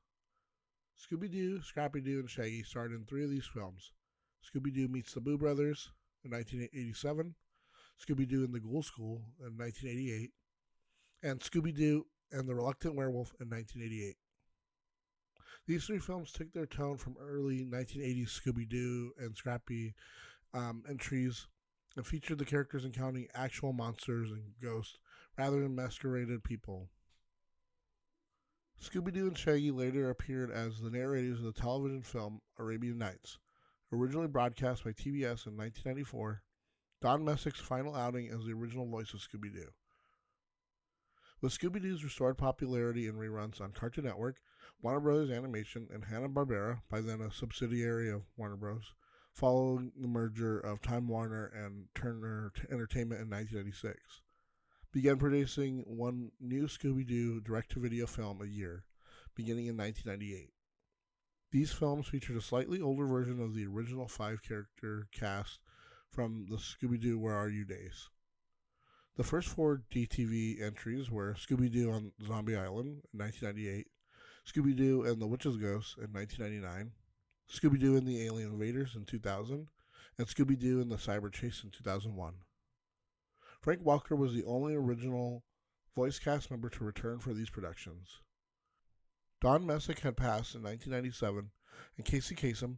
Scooby-Doo, Scrappy-Doo, and Shaggy starred in 3 of these films. Scooby-Doo Meets the Boo Brothers in 1987, Scooby-Doo and the Ghoul School in 1988, and Scooby-Doo and the Reluctant Werewolf in 1988. These 3 films took their tone from early 1980s Scooby-Doo and Scrappy entries and featured the characters encountering actual monsters and ghosts rather than masqueraded people. Scooby-Doo and Shaggy later appeared as the narrators of the television film Arabian Nights, originally broadcast by TBS in 1994. Don Messick's final outing as the original voice of Scooby-Doo. With Scooby-Doo's restored popularity in reruns on Cartoon Network, Warner Bros. Animation, and Hanna-Barbera, by then a subsidiary of Warner Bros., following the merger of Time Warner and Turner Entertainment in 1996, began producing one new Scooby-Doo direct-to-video film a year, beginning in 1998. These films featured a slightly older version of the original 5-character cast from the Scooby-Doo Where Are You days. The first 4 DTV entries were Scooby-Doo on Zombie Island in 1998, Scooby-Doo and the Witch's Ghost in 1999, Scooby-Doo and the Alien Invaders in 2000, and Scooby-Doo and the Cyber Chase in 2001. Frank Welker was the only original voice cast member to return for these productions. Don Messick had passed in 1997, and Casey Kasem,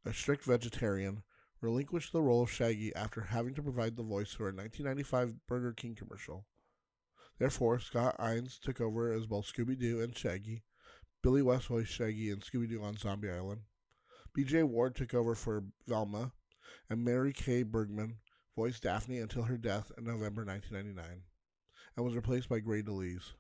a strict vegetarian, relinquished the role of Shaggy after having to provide the voice for a 1995 Burger King commercial. Therefore, Scott Innes took over as both Scooby-Doo and Shaggy. Billy West voiced Shaggy and Scooby-Doo on Zombie Island. B.J. Ward took over for Velma, and Mary Kay Bergman voiced Daphne until her death in November 1999, and was replaced by Gray DeLise.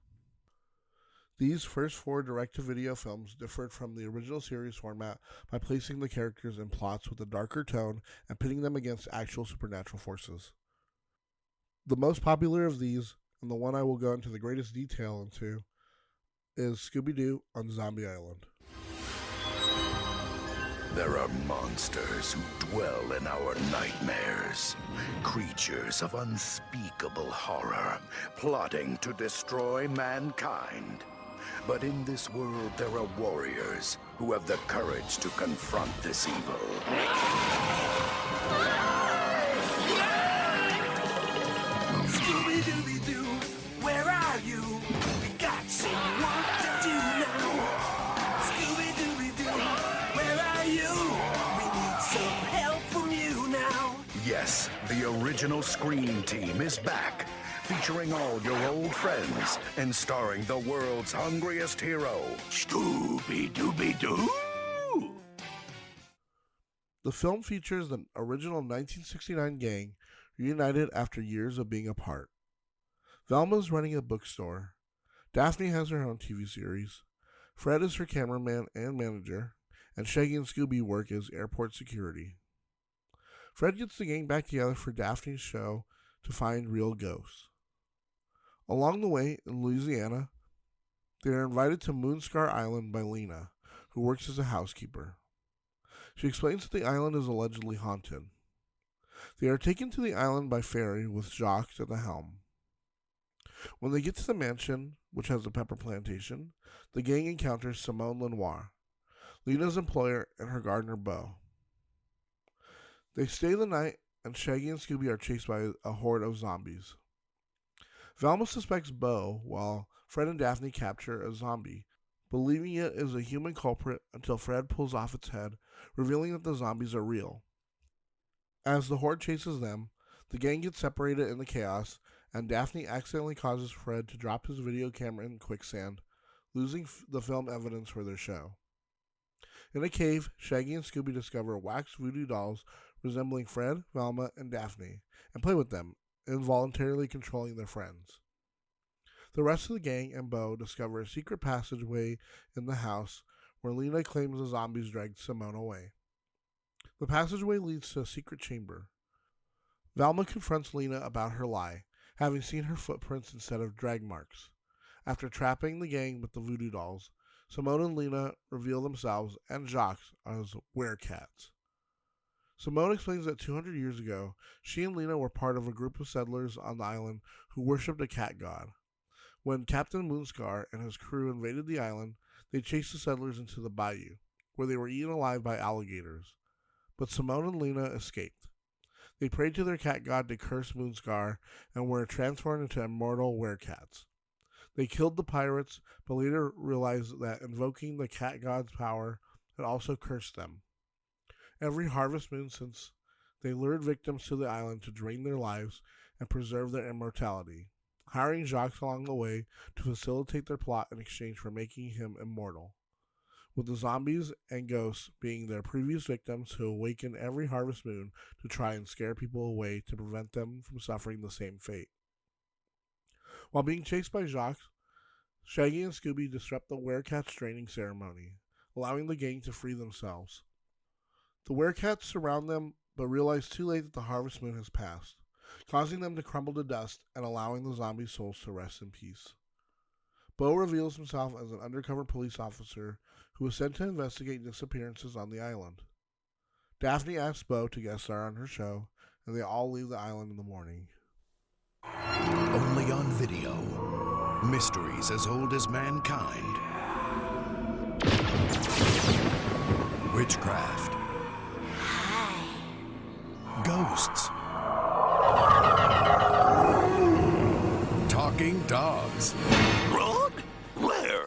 These first 4 direct-to-video films differed from the original series format by placing the characters in plots with a darker tone and pitting them against actual supernatural forces. The most popular of these, and the one I will go into the greatest detail into, is Scooby-Doo on Zombie Island. There are monsters who dwell in our nightmares. Creatures of unspeakable horror, plotting to destroy mankind. But in this world, there are warriors who have the courage to confront this evil. Scooby-Dooby-Doo, where are you? We got some work to do now. Scooby-Dooby-Doo, where are you? We need some help from you now. Yes, the original Scream Team is back, featuring all your old friends and starring the world's hungriest hero, Scooby-Dooby-Doo. The film features the original 1969 gang reunited after years of being apart. Velma's running a bookstore. Daphne has her own TV series. Fred is her cameraman and manager, and Shaggy and Scooby work as airport security. Fred gets the gang back together for Daphne's show to find real ghosts. Along the way, in Louisiana, they are invited to Moonscar Island by Lena, who works as a housekeeper. She explains that the island is allegedly haunted. They are taken to the island by ferry with Jacques at the helm. When they get to the mansion, which has a pepper plantation, the gang encounters Simone Lenoir, Lena's employer, and her gardener, Beau. They stay the night, and Shaggy and Scooby are chased by a horde of zombies. Velma suspects Beau, while Fred and Daphne capture a zombie, believing it is a human culprit until Fred pulls off its head, revealing that the zombies are real. As the horde chases them, the gang gets separated in the chaos, and Daphne accidentally causes Fred to drop his video camera in quicksand, losing the film evidence for their show. In a cave, Shaggy and Scooby discover wax voodoo dolls resembling Fred, Velma, and Daphne, and play with them, involuntarily controlling their friends. The rest of the gang and Beau discover a secret passageway in the house where Lena claims the zombies dragged Simone away. The passageway leads to a secret chamber. Velma confronts Lena about her lie, having seen her footprints instead of drag marks. After trapping the gang with the voodoo dolls, Simone and Lena reveal themselves and Jacques as werecats. Simone explains that 200 years ago, she and Lena were part of a group of settlers on the island who worshipped a cat god. When Captain Moonscar and his crew invaded the island, they chased the settlers into the bayou, where they were eaten alive by alligators. But Simone and Lena escaped. They prayed to their cat god to curse Moonscar and were transformed into immortal werecats. They killed the pirates, but later realized that invoking the cat god's power had also cursed them. Every harvest moon since, they lured victims to the island to drain their lives and preserve their immortality, hiring Jacques along the way to facilitate their plot in exchange for making him immortal, with the zombies and ghosts being their previous victims who awaken every harvest moon to try and scare people away to prevent them from suffering the same fate. While being chased by Jacques, Shaggy and Scooby disrupt the werecats' training ceremony, allowing the gang to free themselves. The werecats surround them, but realize too late that the harvest moon has passed, causing them to crumble to dust and allowing the zombie souls to rest in peace. Beau reveals himself as an undercover police officer who was sent to investigate disappearances on the island. Daphne asks Beau to guest star on her show, and they all leave the island in the morning. Only on video. Mysteries as old as mankind. Witchcraft. Ghosts. Talking dogs. Run? Where?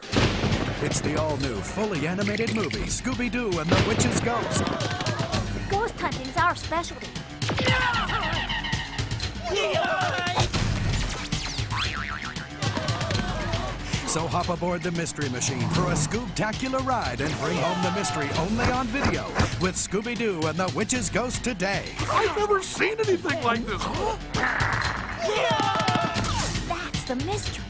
It's the all-new, fully animated movie, Scooby-Doo and the Witch's Ghost. Ghost hunting's our specialty. So hop aboard the Mystery Machine for a Scoob-tacular ride and bring home the mystery only on video with Scooby-Doo and the Witch's Ghost today. I've never seen anything like this. That's the mystery.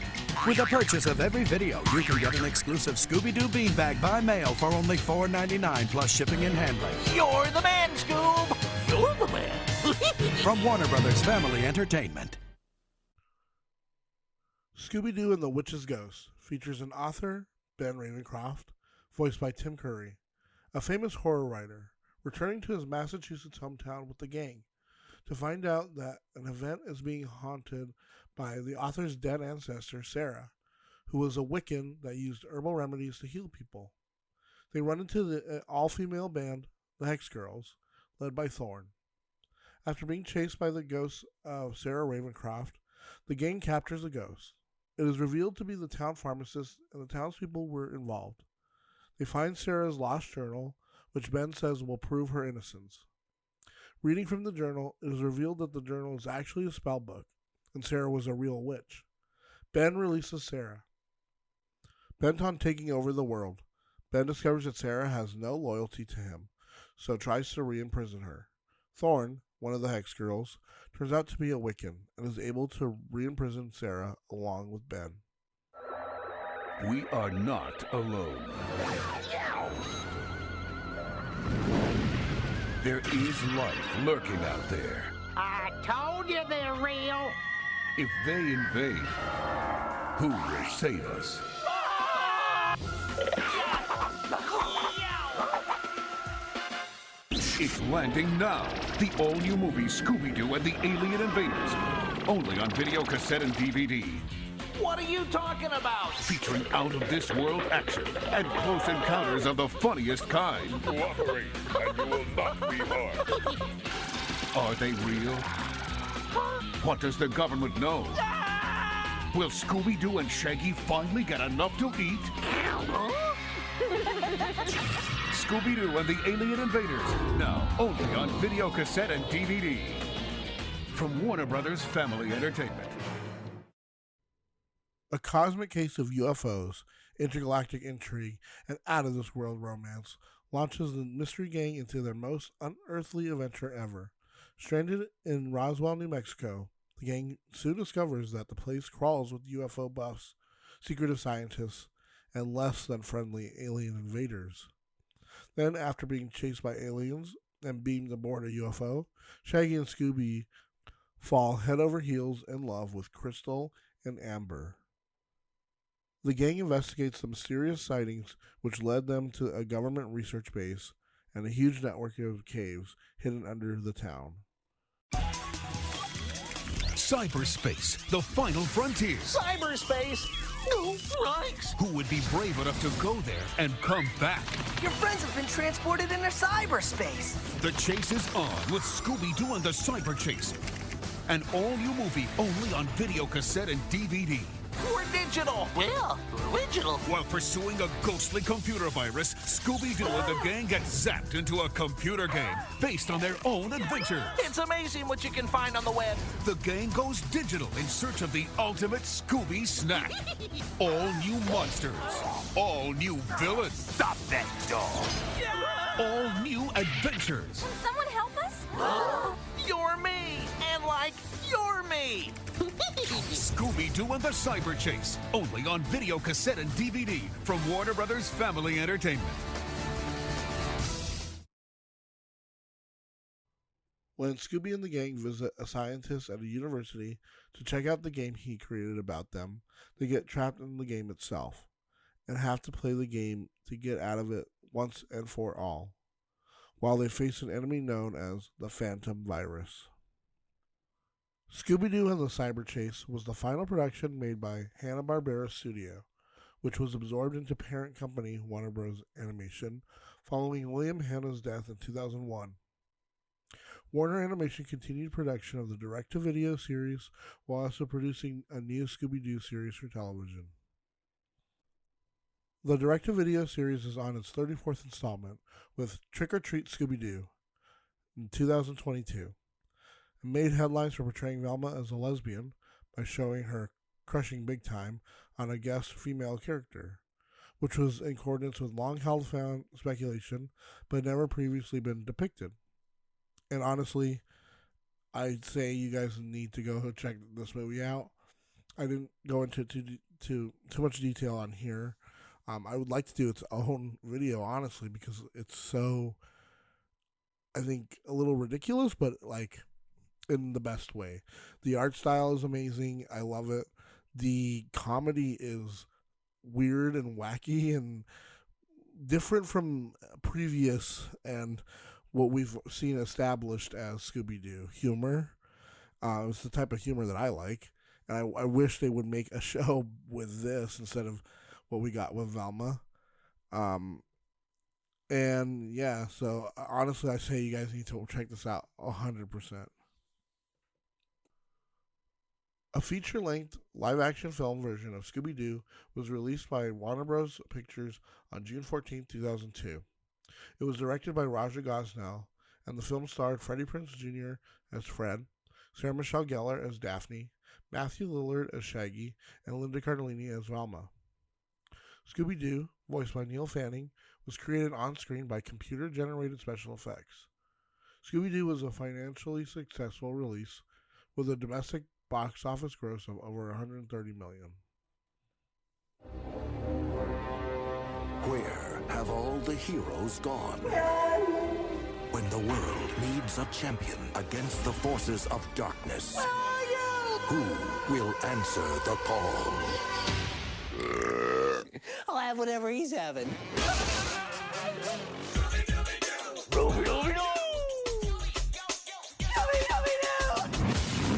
With the purchase of every video, you can get an exclusive Scooby-Doo beanbag by mail for only $4.99 plus shipping and handling. You're the man, Scoob. You're the man. From Warner Brothers Family Entertainment. Scooby-Doo and the Witch's Ghost features an author, Ben Ravencroft, voiced by Tim Curry, a famous horror writer, returning to his Massachusetts hometown with the gang to find out that an event is being haunted by the author's dead ancestor, Sarah, who was a Wiccan that used herbal remedies to heal people. They run into the all-female band, the Hex Girls, led by Thorn. After being chased by the ghosts of Sarah Ravencroft, the gang captures the ghost. It is revealed to be the town pharmacist, and the townspeople were involved. They find Sarah's lost journal, which Ben says will prove her innocence. Reading from the journal, it is revealed that the journal is actually a spell book, and Sarah was a real witch. Ben releases Sarah, bent on taking over the world. Ben discovers that Sarah has no loyalty to him, so tries to re-imprison her. Thorn, one of the Hex Girls, turns out to be a Wiccan and is able to re-imprison Sarah along with Ben. We are not alone. There is life lurking out there. I told you they're real. If they invade, who will save us? It's landing now. The all-new movie Scooby-Doo and the Alien Invaders. Only on video cassette and DVD. What are you talking about? Featuring out-of-this-world action and close encounters of the funniest kind. Cooperate, and you will not be harmed. Are they real? What does the government know? Will Scooby-Doo and Shaggy finally get enough to eat? Scooby-Doo and the Alien Invaders, now only on video cassette and DVD. From Warner Brothers Family Entertainment. A cosmic case of UFOs, intergalactic intrigue, and out-of-this-world romance launches the mystery gang into their most unearthly adventure ever. Stranded in Roswell, New Mexico, the gang soon discovers that the place crawls with UFO buffs, secretive scientists, and less than friendly alien invaders. Then, after being chased by aliens and beamed aboard a UFO, Shaggy and Scooby fall head over heels in love with Crystal and Amber. The gang investigates the mysterious sightings which led them to a government research base and a huge network of caves hidden under the town. Cyberspace, the final frontier. Cyberspace? No, Rikes! Who would be brave enough to go there and come back? Your friends have been transported into cyberspace. The chase is on with Scooby-Doo and the Cyber Chase. An all-new movie only on video cassette and DVD. We're digital. Yeah, original. While pursuing a ghostly computer virus, Scooby-Doo and the gang get zapped into a computer game based on their own adventures. It's amazing what you can find on the web. The gang goes digital in search of the ultimate Scooby snack. All new monsters. All new villains. Stop that dog. All new adventures. Can someone help us? You're me. And like, you're me. Scooby-Doo and the Cyber Chase, only on video cassette and DVD from Warner Brothers Family Entertainment. When Scooby and the gang visit a scientist at a university to check out the game he created about them, they get trapped in the game itself and have to play the game to get out of it once and for all, while they face an enemy known as the Phantom Virus. Scooby-Doo and the Cyber Chase was the final production made by Hanna-Barbera Studio, which was absorbed into parent company Warner Bros. Animation following William Hanna's death in 2001. Warner Animation continued production of the direct-to-video series while also producing a new Scooby-Doo series for television. The direct-to-video series is on its 34th installment with Trick or Treat Scooby-Doo in 2022. It made headlines for portraying Velma as a lesbian by showing her crushing big time on a guest female character, which was in accordance with long-held fan speculation but never previously been depicted. And honestly, I'd say you guys need to go check this movie out. I didn't go into too much detail on here. I would like to do its own video, honestly, because it's so, I think, a little ridiculous, but like in the best way. The art style is amazing. I love it. The comedy is weird and wacky and different from previous and what we've seen established as Scooby-Doo humor. It's the type of humor that I like. And I wish they would make a show with this instead of what we got with Velma. And yeah, so honestly, I say you guys need to check this out 100%. A feature-length live-action film version of Scooby-Doo was released by Warner Bros. Pictures on June 14, 2002. It was directed by Raja Gosnell, and the film starred Freddie Prinze Jr. as Fred, Sarah Michelle Gellar as Daphne, Matthew Lillard as Shaggy, and Linda Cardellini as Velma. Scooby-Doo, voiced by Neil Fanning, was created on-screen by computer-generated special effects. Scooby-Doo was a financially successful release, with a domestic box office gross of over $130 million. Where have all the heroes gone? When the world needs a champion against the forces of darkness, who will answer the call? I'll have whatever he's having.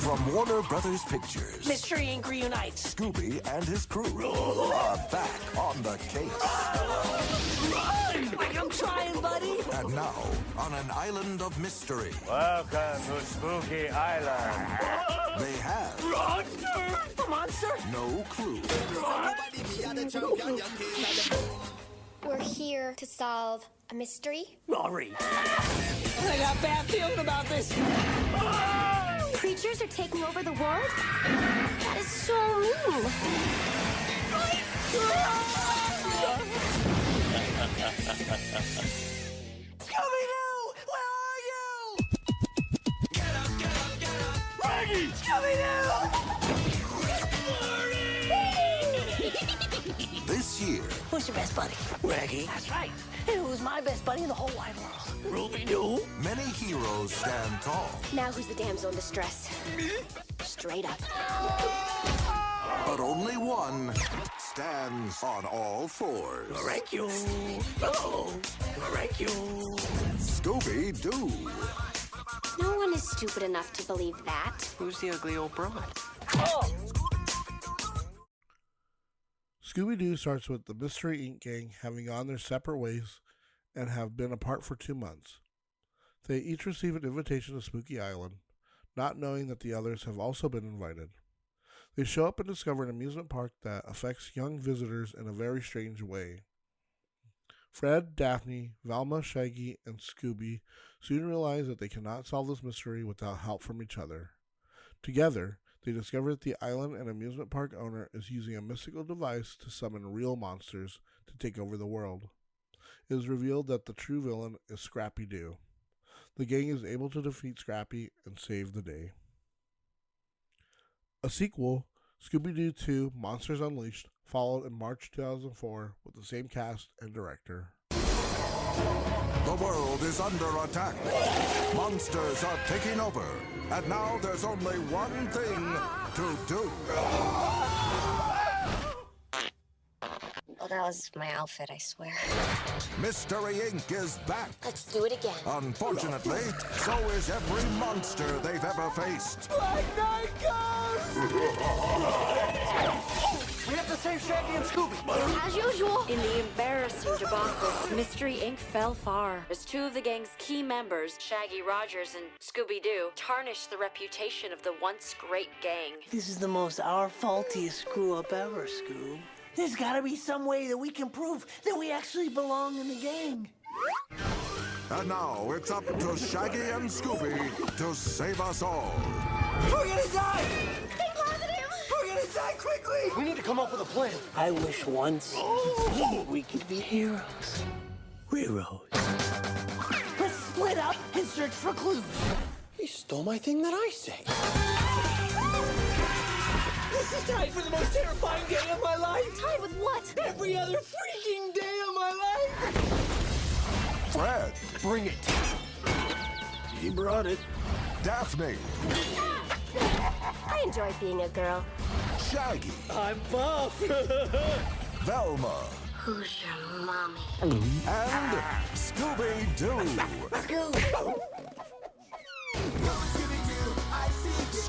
From Warner Brothers Pictures, Mystery Inc. reunites. Scooby and his crew are back on the case. Run! Like I'm trying, buddy. And now, on an island of mystery, Welcome to Spooky Island. they have Monster! A monster? no clue. We're here to solve a mystery. Rory. I got bad feeling about this. Creatures are taking over the world? That is so mean. Scooby-Doo! Where are you? Get up, get up, get up! Raggy! Scooby-Doo! This year, Who's your best buddy? Raggy. That's right. And who's my best buddy in the whole wide world? Ruby-Doo. many heroes stand tall, Now who's the damsel in distress? Straight up. but only one stands on all fours. Thank you. Oh, thank you. Scooby-Doo. No one is stupid enough to believe that. Who's the ugly old broad? Oh! Scooby-Doo starts with the Mystery Inc. gang having gone their separate ways and have been apart for 2 months. They each receive an invitation to Spooky Island, not knowing that the others have also been invited. They show up and discover an amusement park that affects young visitors in a very strange way. Fred, Daphne, Velma, Shaggy, and Scooby soon realize that they cannot solve this mystery without help from each other. Together, they discover that the island and amusement park owner is using a mystical device to summon real monsters to take over the world. It is revealed that the true villain is Scrappy-Doo. The gang is able to defeat Scrappy and save the day. A sequel, Scooby-Doo 2 Monsters Unleashed, followed in March 2004 with the same cast and director. The world is under attack. Monsters are taking over. And now there's only one thing to do. Oh, that was my outfit, I swear. Mystery Inc. is back. Let's do it again. Unfortunately, so is every monster they've ever faced. Black Knight We have to save Shaggy and Scooby. As usual, in the embarrassing debacle, Mystery Inc. fell far as two of the gang's key members, Shaggy Rogers and Scooby-Doo, tarnished the reputation of the once great gang. This is the most our faultiest screw-up ever, Scoob. There's gotta be some way that we can prove that we actually belong in the gang. And now it's up to Shaggy and Scooby to save us all. We're gonna die! Stay positive! We're gonna die quickly! We need to come up with a plan. I wish once we could be heroes. Heroes. Let's split up and search for clues. He stole my thing that I say. This is tied for the most terrifying day of my life. Tied with what? Every other freaking day of my life. Fred. Bring it. He brought it. Daphne. I enjoy being a girl. Shaggy. I'm buff. Velma. Who's your mommy? And Scooby-Doo. Let's go.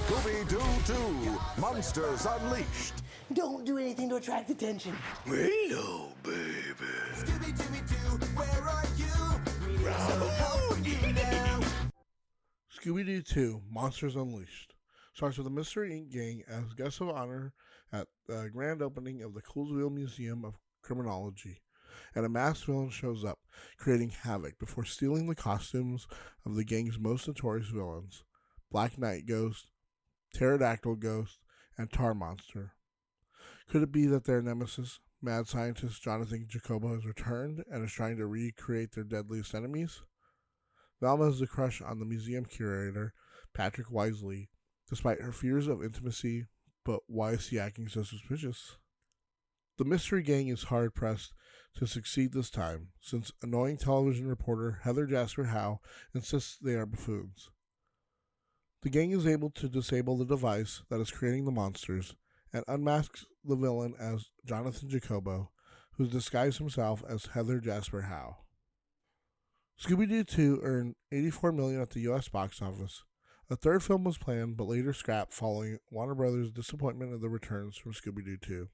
Scooby-Doo 2 Monsters Unleashed. Don't do anything to attract attention. Hello, baby. Scooby-Doo, where are you? We need some help from you now. Scooby-Doo 2 Monsters Unleashed starts with the Mystery Inc. gang as guests of honor at the grand opening of the Coolsville Museum of Criminology, and a masked villain shows up, creating havoc before stealing the costumes of the gang's most notorious villains, Black Knight Ghost, Pterodactyl Ghost, and Tar Monster. Could it be that their nemesis, mad scientist Jonathan Jacobo, has returned and is trying to recreate their deadliest enemies? Velma has a crush on the museum curator, Patrick Wisely, despite her fears of intimacy, but why is he acting so suspicious? The mystery gang is hard-pressed to succeed this time, since annoying television reporter Heather Jasper Howe insists they are buffoons. The gang is able to disable the device that is creating the monsters, and unmasks the villain as Jonathan Jacobo, who disguised himself as Heather Jasper Howe. Scooby-Doo 2 earned $84 million at the U.S. box office, A third film was planned, but later scrapped following Warner Brothers' disappointment of the returns from Scooby-Doo 2.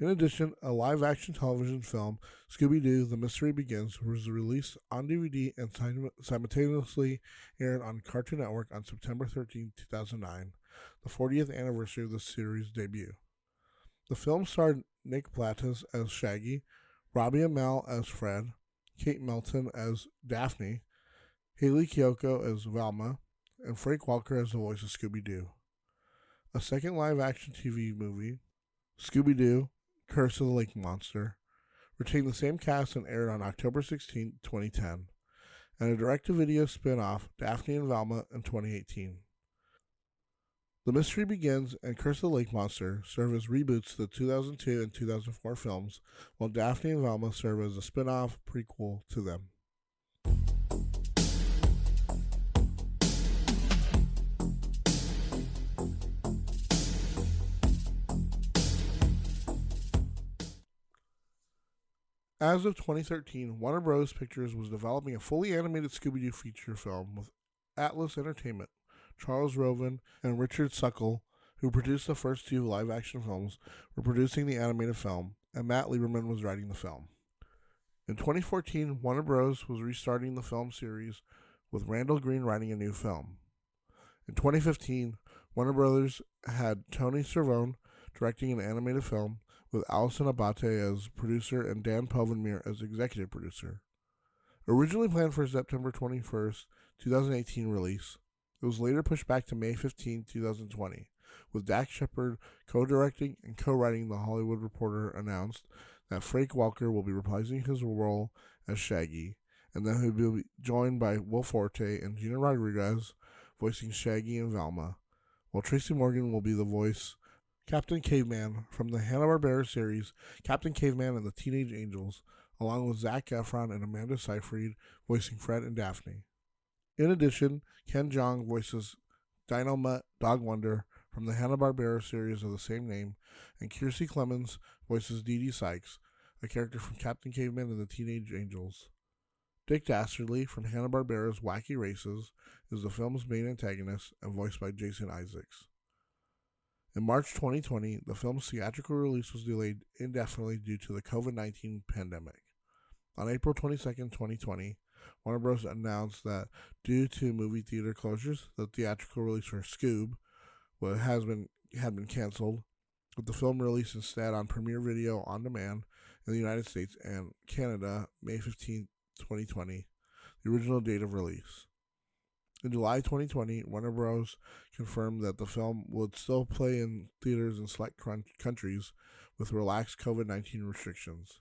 In addition, a live-action television film, Scooby-Doo, The Mystery Begins, was released on DVD and simultaneously aired on Cartoon Network on September 13, 2009, the 40th anniversary of the series' debut. The film starred Nick Plattis as Shaggy, Robbie Amell as Fred, Kate Melton as Daphne, Haley Kiyoko as Velma, and Frank Welker as the voice of Scooby-Doo. A second live-action TV movie, Scooby-Doo, Curse of the Lake Monster, retained the same cast and aired on October 16, 2010, and a direct-to-video spin-off, Daphne and Velma, in 2018. The Mystery Begins and Curse of the Lake Monster serve as reboots to the 2002 and 2004 films, while Daphne and Velma serve as a spin-off prequel to them. As of 2013, Warner Bros. Pictures was developing a fully animated Scooby-Doo feature film with Atlas Entertainment, Charles Roven, and Richard Suckle, who produced the first two live-action films, were producing the animated film, and Matt Lieberman was writing the film. In 2014, Warner Bros. Was restarting the film series, with Randall Green writing a new film. In 2015, Warner Bros. Had Tony Cervone directing an animated film, with Allison Abate as producer and Dan Povenmire as executive producer. Originally planned for September 21st, 2018 release, it was later pushed back to May 15, 2020, with Dax Shepard co-directing and co-writing. The Hollywood Reporter announced that Frank Welker will be reprising his role as Shaggy, and that he will be joined by Will Forte and Gina Rodriguez voicing Shaggy and Velma, while Tracy Morgan will be the voice Captain Caveman from the Hanna-Barbera series Captain Caveman and the Teenage Angels, along with Zac Efron and Amanda Seyfried voicing Fred and Daphne. In addition, Ken Jeong voices Dino Mutt Dog Wonder from the Hanna-Barbera series of the same name, and Kiersey Clemons voices Dee Dee Sykes, a character from Captain Caveman and the Teenage Angels. Dick Dastardly from Hanna-Barbera's Wacky Races is the film's main antagonist and voiced by Jason Isaacs. In March 2020, the film's theatrical release was delayed indefinitely due to the COVID-19 pandemic. On April 22, 2020, Warner Bros. Announced that due to movie theater closures, the theatrical release for Scoob had been canceled, with the film released instead on Premiere Video On Demand in the United States and Canada, May 15, 2020, the original date of release. In July 2020, Warner Bros. Confirmed that the film would still play in theaters in select countries with relaxed COVID-19 restrictions.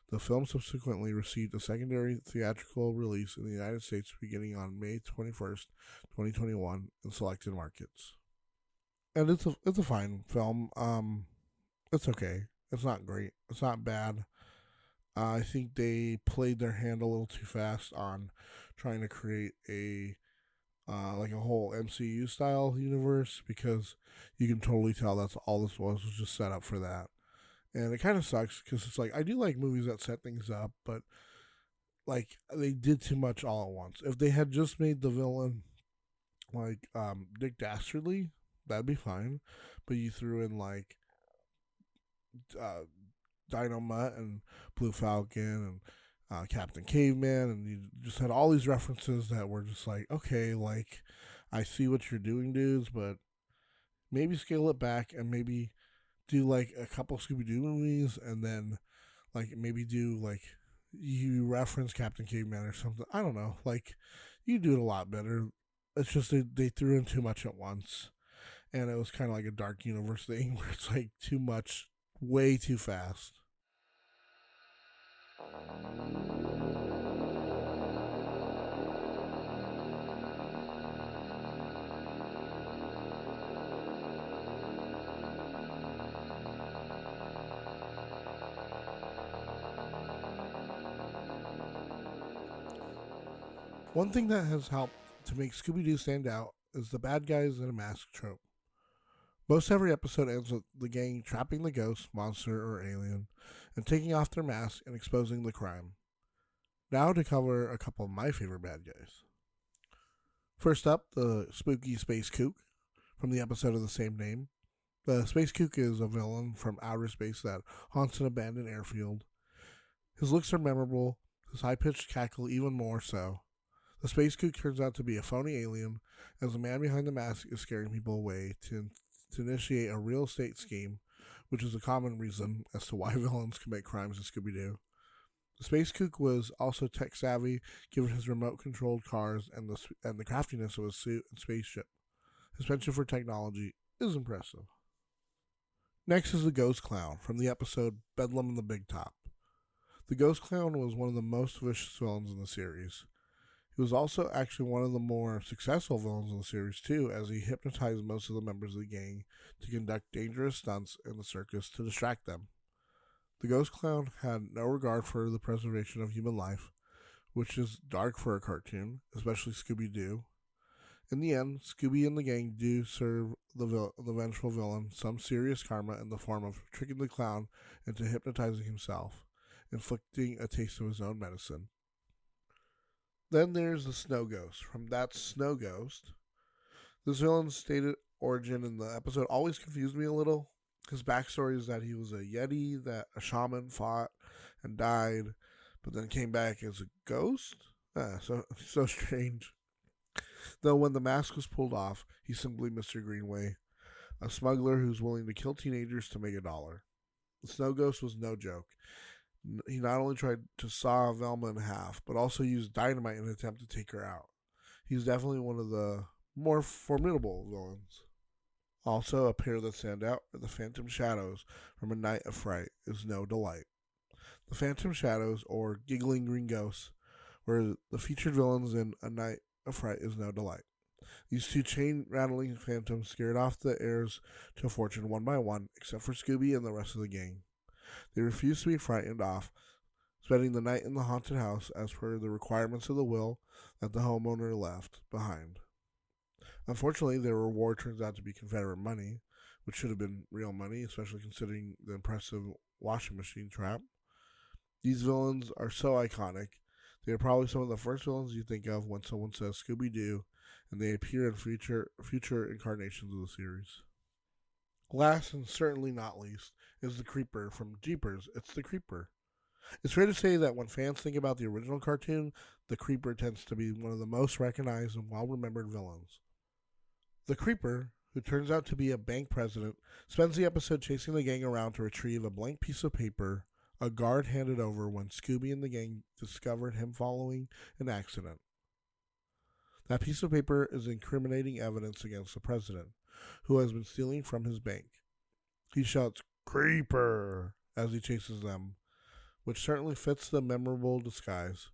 The film subsequently received a secondary theatrical release in the United States beginning on May 21st, 2021 in selected markets. And it's a fine film. It's okay. It's not great. It's not bad. I think they played their hand a little too fast on trying to create a whole MCU style universe, because you can totally tell that's all this was just set up for that. And it kind of sucks, because it's like, I do like movies that set things up, but like they did too much all at once. If they had just made the villain like Dick Dastardly, that'd be fine. But you threw in like Dino Mutt and Blue Falcon and Captain Caveman, and you just had all these references that were just like, okay, like, I see what you're doing, dudes, but maybe scale it back and maybe do like a couple Scooby-Doo movies, and then like maybe do like, you reference Captain Caveman or something. I don't know, like, you do it a lot better. It's just they threw in too much at once, and it was kind of like a Dark Universe thing where it's like too much, way too fast. One thing that has helped to make Scooby-Doo stand out is the bad guys in a mask trope. Most every episode ends with the gang trapping the ghost, monster, or alien, and taking off their masks and exposing the crime. Now to cover a couple of my favorite bad guys. First up, the spooky Space Kook from the episode of the same name. The Space Kook is a villain from outer space that haunts an abandoned airfield. His looks are memorable, his high-pitched cackle even more so. The Space Kook turns out to be a phony alien, as the man behind the mask is scaring people away to initiate a real estate scheme, which is a common reason as to why villains commit crimes in Scooby-Doo. The Space Kook was also tech-savvy, given his remote-controlled cars and the craftiness of his suit and spaceship. His penchant for technology is impressive. Next is the Ghost Clown from the episode Bedlam in the Big Top. The Ghost Clown was one of the most vicious villains in the series. He was also actually one of the more successful villains in the series too, as he hypnotized most of the members of the gang to conduct dangerous stunts in the circus to distract them. The Ghost Clown had no regard for the preservation of human life, which is dark for a cartoon, especially Scooby-Doo. In the end, Scooby and the gang do serve the vengeful villain some serious karma in the form of tricking the clown into hypnotizing himself, inflicting a taste of his own medicine. Then there's the Snow Ghost from That's Snow Ghost. This villain's stated origin in the episode always confused me a little. His backstory is that he was a yeti that a shaman fought and died, but then came back as a ghost? So strange. Though when the mask was pulled off, he's simply Mr. Greenway, a smuggler who's willing to kill teenagers to make $1. The Snow Ghost was no joke. He not only tried to saw Velma in half, but also used dynamite in an attempt to take her out. He's definitely one of the more formidable villains. Also, a pair that stand out are the Phantom Shadows from A Night of Fright is no delight. The Phantom Shadows, or Giggling Green Ghosts, were the featured villains in A Night of Fright is no delight. These two chain-rattling phantoms scared off the heirs to fortune one by one, except for Scooby and the rest of the gang. They refused to be frightened off, spending the night in the haunted house as per the requirements of the will that the homeowner left behind. Unfortunately, their reward turns out to be Confederate money, which should have been real money, especially considering the impressive washing machine trap. These villains are so iconic. They are probably some of the first villains you think of when someone says Scooby-Doo, and they appear in future incarnations of the series. Last and certainly not least is the Creeper from Jeepers. It's the Creeper. It's fair to say that when fans think about the original cartoon, the Creeper tends to be one of the most recognized and well-remembered villains. The Creeper, who turns out to be a bank president, spends the episode chasing the gang around to retrieve a blank piece of paper a guard handed over when Scooby and the gang discovered him following an accident. That piece of paper is incriminating evidence against the president, who has been stealing from his bank. He shouts, "Creeper!" as he chases them, which certainly fits the memorable disguise.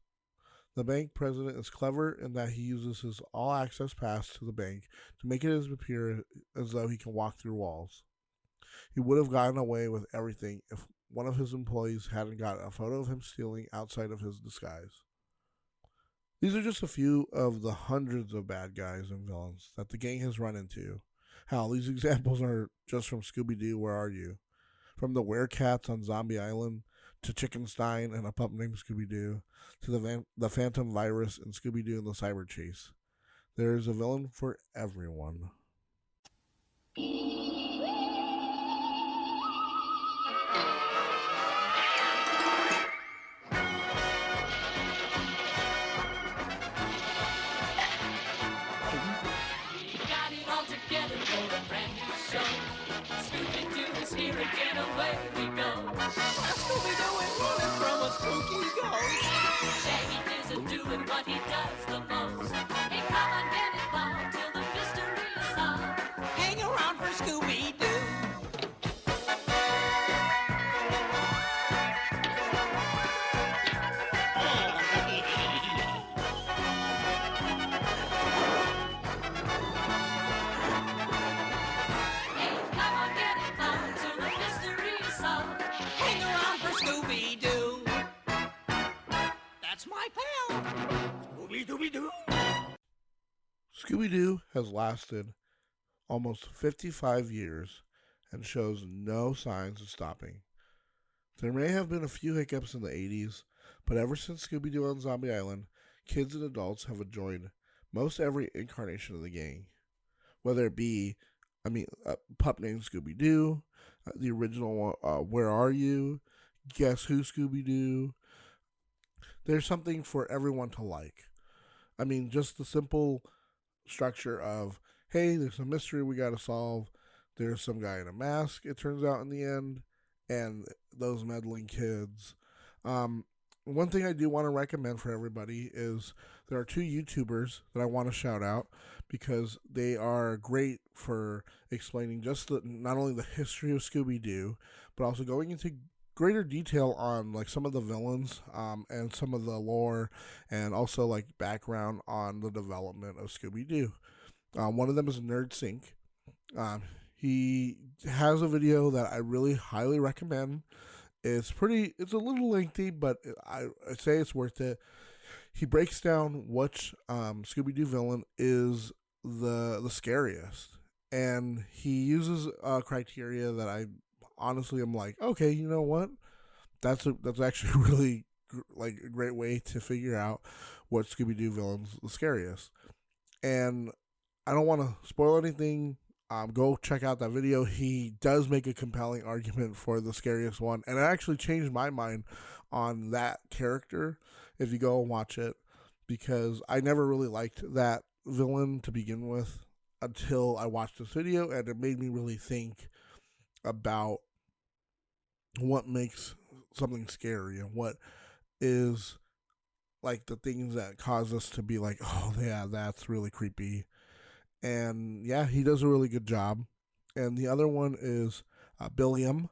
The bank president is clever in that he uses his all-access pass to the bank to make it appear as though he can walk through walls. He would have gotten away with everything if one of his employees hadn't got a photo of him stealing outside of his disguise. These are just a few of the hundreds of bad guys and villains that the gang has run into. Hell, these examples are just from Scooby-Doo, Where Are You? From the Werecats on Zombie Island, to Chickenstein and a pup named Scooby-Doo, to the Phantom Virus and Scooby-Doo and the Cyber Chase. There is a villain for everyone. Got it all together for a brand new show. Scooby-Doo is here again, away we go. Scooby-Doo is running from a spooky ghost. Shaggy isn't doing what he does the most. Hey, come on, get involved till the mystery is solved. Hang around for Scooby-Doo. That's my pal. Scooby-Dooby-Doo. Scooby-Doo has lasted almost 55 years and shows no signs of stopping. There may have been a few hiccups in the 80s, but ever since Scooby-Doo on Zombie Island, kids and adults have enjoyed most every incarnation of the gang, whether it be, a pup named Scooby-Doo, the original one, Where Are You? Guess Who Scooby-Doo? There's something for everyone to like. Just the simple structure of, hey, there's a mystery we got to solve. There's some guy in a mask, it turns out in the end, and those meddling kids. One thing I do want to recommend for everybody is there are 2 YouTubers that I want to shout out because they are great for explaining just not only the history of Scooby-Doo, but also going into greater detail on like some of the villains and some of the lore, and also like background on the development of Scooby-Doo. One of them is Nerd Sync. He has a video that I really highly recommend. It's a little lengthy, but I say it's worth it. He breaks down which Scooby-Doo villain is the scariest, and he uses criteria that I honestly am like, okay, you know what? That's actually really like a great way to figure out what Scooby-Doo villain's the scariest. And I don't want to spoil anything. Go check out that video. He does make a compelling argument for the scariest one, and it actually changed my mind on that character if you go and watch it, because I never really liked that villain to begin with until I watched this video, and it made me really think about what makes something scary and what is like the things that cause us to be like, oh yeah, that's really creepy. And yeah, he does a really good job. And the other one is Billiam.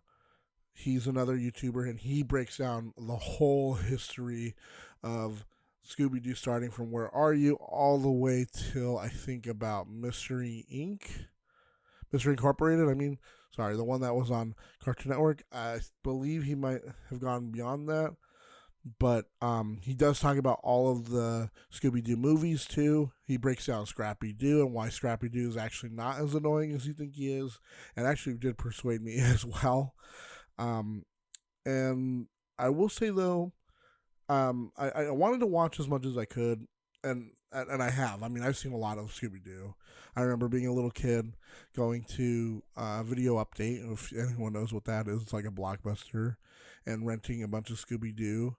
He's another YouTuber, and he breaks down the whole history of Scooby-Doo, starting from Where Are You all the way till I think about Mystery Incorporated. The one that was on Cartoon Network. I believe he might have gone beyond that. But he does talk about all of the Scooby-Doo movies, too. He breaks down Scrappy-Doo and why Scrappy-Doo is actually not as annoying as you think he is. And actually did persuade me as well. And I will say, though, I wanted to watch as much as I could. And I have. I've seen a lot of Scooby-Doo. I remember being a little kid going to Video Update. If anyone knows what that is, it's like a Blockbuster. And renting a bunch of Scooby-Doo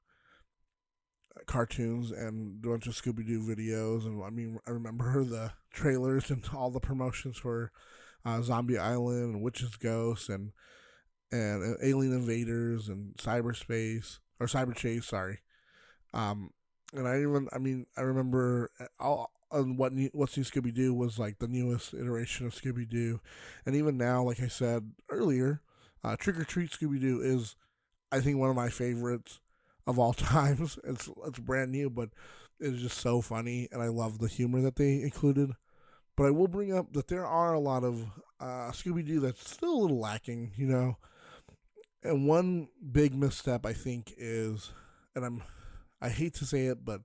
cartoons and a bunch of Scooby-Doo videos. And I remember the trailers and all the promotions for Zombie Island and Witch's Ghost and Alien Invaders and Cyberspace or Cyber Chase, sorry. And I remember What's New Scooby-Doo was like the newest iteration of Scooby-Doo. And even now, like I said earlier, Trick or Treat Scooby-Doo is, I think, one of my favorites of all times. It's brand new, but it's just so funny, and I love the humor that they included. But I will bring up that there are a lot of Scooby-Doo that's still a little lacking, you know. And one big misstep, I think, is, and I hate to say it, but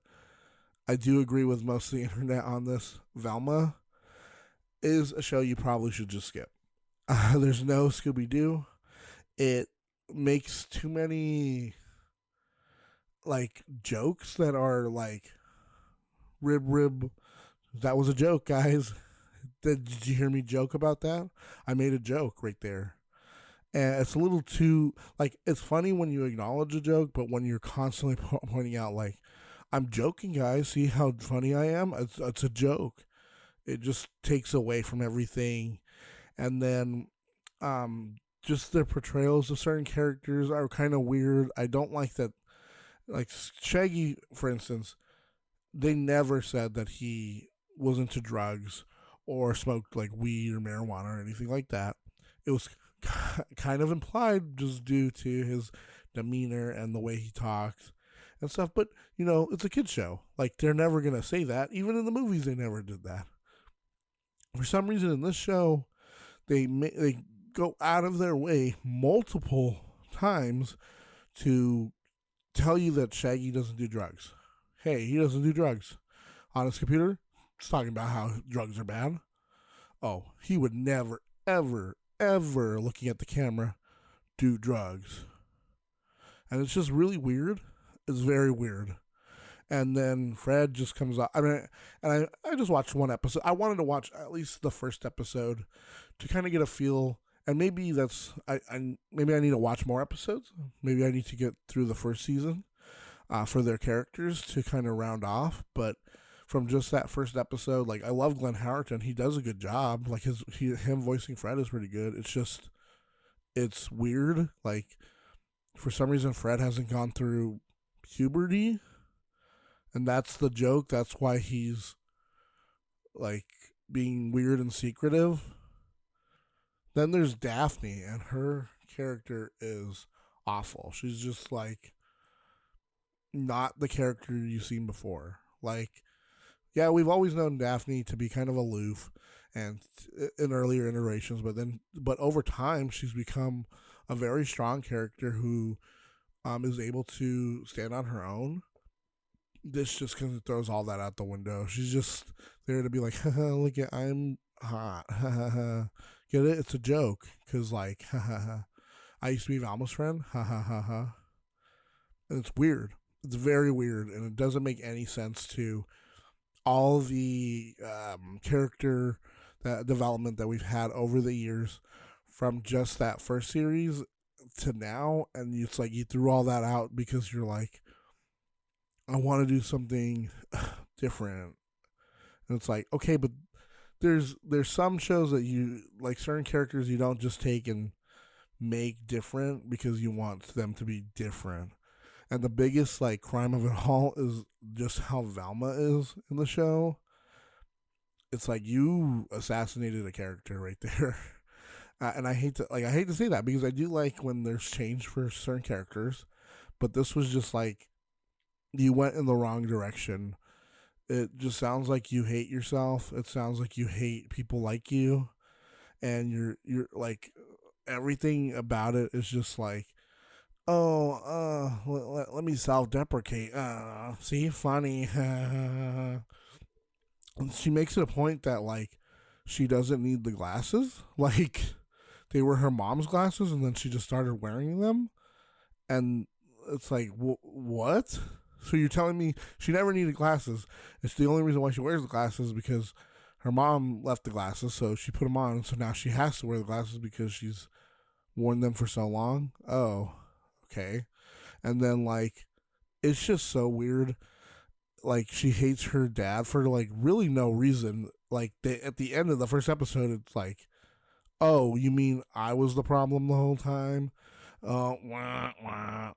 I do agree with most of the internet on this, Velma is a show you probably should just skip. There's no Scooby-Doo. It makes too many like jokes that are like rib. That was a joke, guys. Did you hear me joke about that? I made a joke right there. And it's a little too, like, it's funny when you acknowledge a joke, but when you're constantly pointing out, like, I'm joking, guys, see how funny I am? It's a joke. It just takes away from everything. And then just their portrayals of certain characters are kind of weird. I don't like that. Like Shaggy, for instance, they never said that he was into drugs or smoked like weed or marijuana or anything like that. It was kind of implied just due to his demeanor and the way he talks and stuff. But, you know, it's a kid's show. Like, they're never going to say that. Even in the movies, they never did that. For some reason, in this show, they go out of their way multiple times to tell you that Shaggy doesn't do drugs. Hey, he doesn't do drugs. On his computer, it's talking about how drugs are bad. Oh, he would never, ever, ever, looking at the camera, do drugs. And it's just really weird. It's very weird. And then Fred just comes out. I mean, and I just watched one episode. I wanted to watch at least the first episode to kind of get a feel. And maybe that's maybe I need to watch more episodes. Maybe I need to get through the first season for their characters to kind of round off. But from just that first episode, like, I love Glenn Howerton. He does a good job. Like, him voicing Fred is pretty good. It's just, it's weird. Like, for some reason, Fred hasn't gone through puberty. And that's the joke. That's why he's, like, being weird and secretive. Then there's Daphne, and her character is awful. She's just, like, not the character you've seen before. Like, yeah, we've always known Daphne to be kind of aloof and in earlier iterations, but over time, she's become a very strong character who is able to stand on her own. This just kind of throws all that out the window. She's just there to be like, look at, I'm hot. Get it? It's a joke. Because, like, I used to be Valma's friend. And it's weird. It's very weird. And it doesn't make any sense to all the character development that we've had over the years from just that first series to now. And it's like you threw all that out because you're like, I want to do something different. And it's like, okay, but there's some shows that you, like, certain characters you don't just take and make different because you want them to be different. And the biggest, like, crime of it all is just how Velma is in the show. It's like you assassinated a character right there. And I hate to say that because I do like when there's change for certain characters, but this was just like, you went in the wrong direction. It just sounds like you hate yourself. It sounds like you hate people like you. And you're like, everything about it is just like, let me self-deprecate. See, funny. And she makes it a point that, like, she doesn't need the glasses. Like, they were her mom's glasses, and then she just started wearing them. And it's like, what? So you're telling me she never needed glasses. It's the only reason why she wears the glasses because her mom left the glasses, so she put them on. So now she has to wear the glasses because she's worn them for so long. Oh, okay. And then, like, it's just so weird. Like, she hates her dad for, like, really no reason. Like, at the end of the first episode, it's like, oh, you mean I was the problem the whole time? Wah, wah.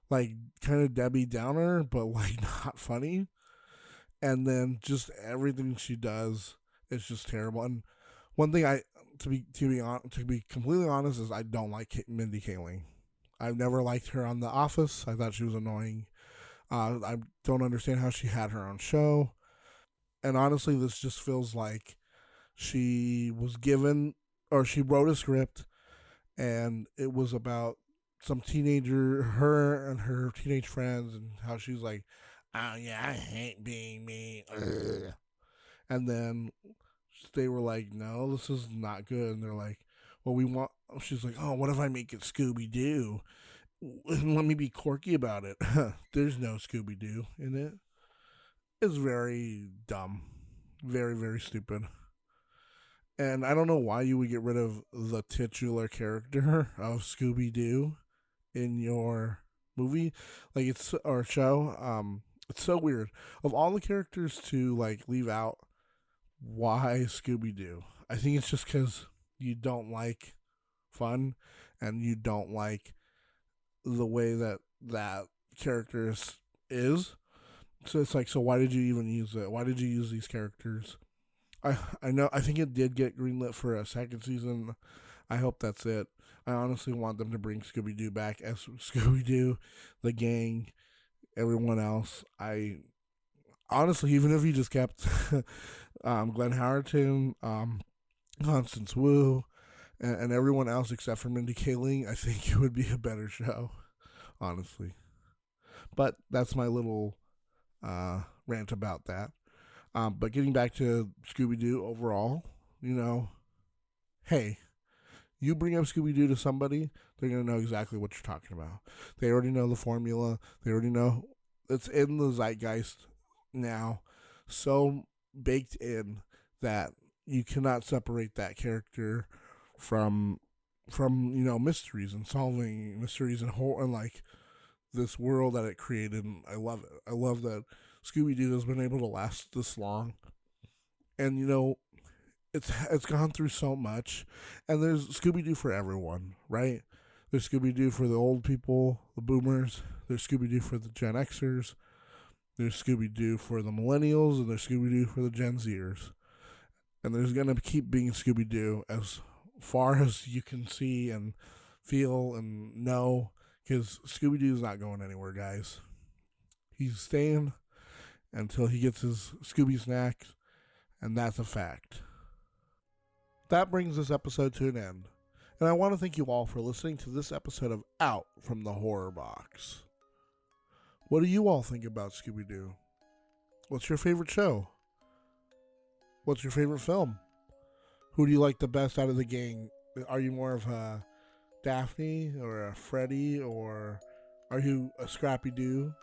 Like, kind of Debbie Downer, but, like, not funny. And then just everything she does is just terrible. And one thing to be completely honest, is I don't like Mindy Kaling. I've never liked her on The Office. I thought she was annoying. I don't understand how she had her own show. And honestly, this just feels like she was given, or she wrote a script, and it was about some teenager, her and her teenage friends, and how she's like, oh yeah, I hate being me. Ugh. And then they were like, no, this is not good. And they're like, well, she's like, oh, what if I make it Scooby-Doo? Let me be quirky about it. There's no Scooby-Doo in it. It's very dumb. Very, very stupid. And I don't know why you would get rid of the titular character of Scooby-Doo in your movie, like, or show. It's so weird. Of all the characters to, like, leave out, why Scooby-Doo? I think it's just because you don't like fun, and you don't like the way that character is. So it's like, so why did you even use it? Why did you use these characters? I know, I think it did get greenlit for a second season. I hope that's it. I honestly want them to bring Scooby-Doo back as Scooby-Doo, the gang, everyone else. I honestly, even if you just kept Glenn Howerton, Constance Wu, and everyone else except for Mindy Kaling, I think it would be a better show, honestly. But that's my little rant about that. But getting back to Scooby-Doo overall, hey, you bring up Scooby-Doo to somebody, they're going to know exactly what you're talking about. They already know the formula. They already know it's in the zeitgeist now, so baked in that you cannot separate that character from mysteries and solving mysteries and whole and like this world that it created. And I love it. I love that Scooby-Doo has been able to last this long, and it's gone through so much, and there's Scooby-Doo for everyone, right? There's Scooby-Doo for the old people, the boomers. There's Scooby-Doo for the Gen Xers. There's Scooby-Doo for the millennials, and there's Scooby-Doo for the Gen Zers. And there's going to keep being Scooby-Doo as far as you can see and feel and know, because Scooby-Doo's not going anywhere, guys. He's staying until he gets his Scooby snacks, and that's a fact. That brings this episode to an end, and I want to thank you all for listening to this episode of Out from the Horrorbox. What do you all think about Scooby-Doo? What's your favorite show? What's your favorite film? Who do you like the best out of the gang? Are you more of a Daphne or a Freddy, or are you a Scrappy-Doo?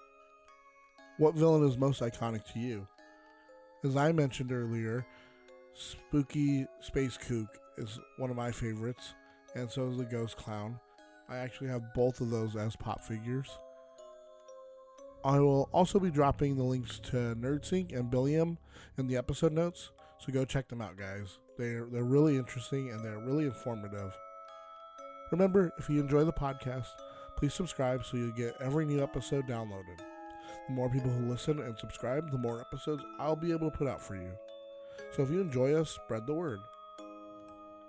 What villain is most iconic to you? As I mentioned earlier, Spooky Space Kook is one of my favorites, and so is the Ghost Clown. I actually have both of those as pop figures. I will also be dropping the links to NerdSync and Billiam in the episode notes, so go check them out, guys. They're really interesting and they're really informative. Remember, if you enjoy the podcast, please subscribe so you'll get every new episode downloaded. The more people who listen and subscribe, the more episodes I'll be able to put out for you. So if you enjoy us, spread the word.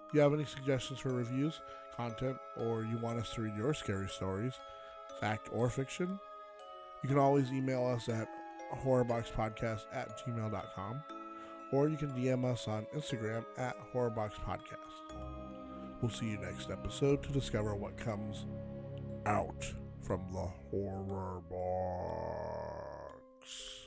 If you have any suggestions for reviews, content, or you want us to read your scary stories, fact or fiction, you can always email us at horrorboxpodcast@gmail.com, or you can DM us on Instagram at horrorboxpodcast. We'll see you next episode to discover what comes out from the horror box.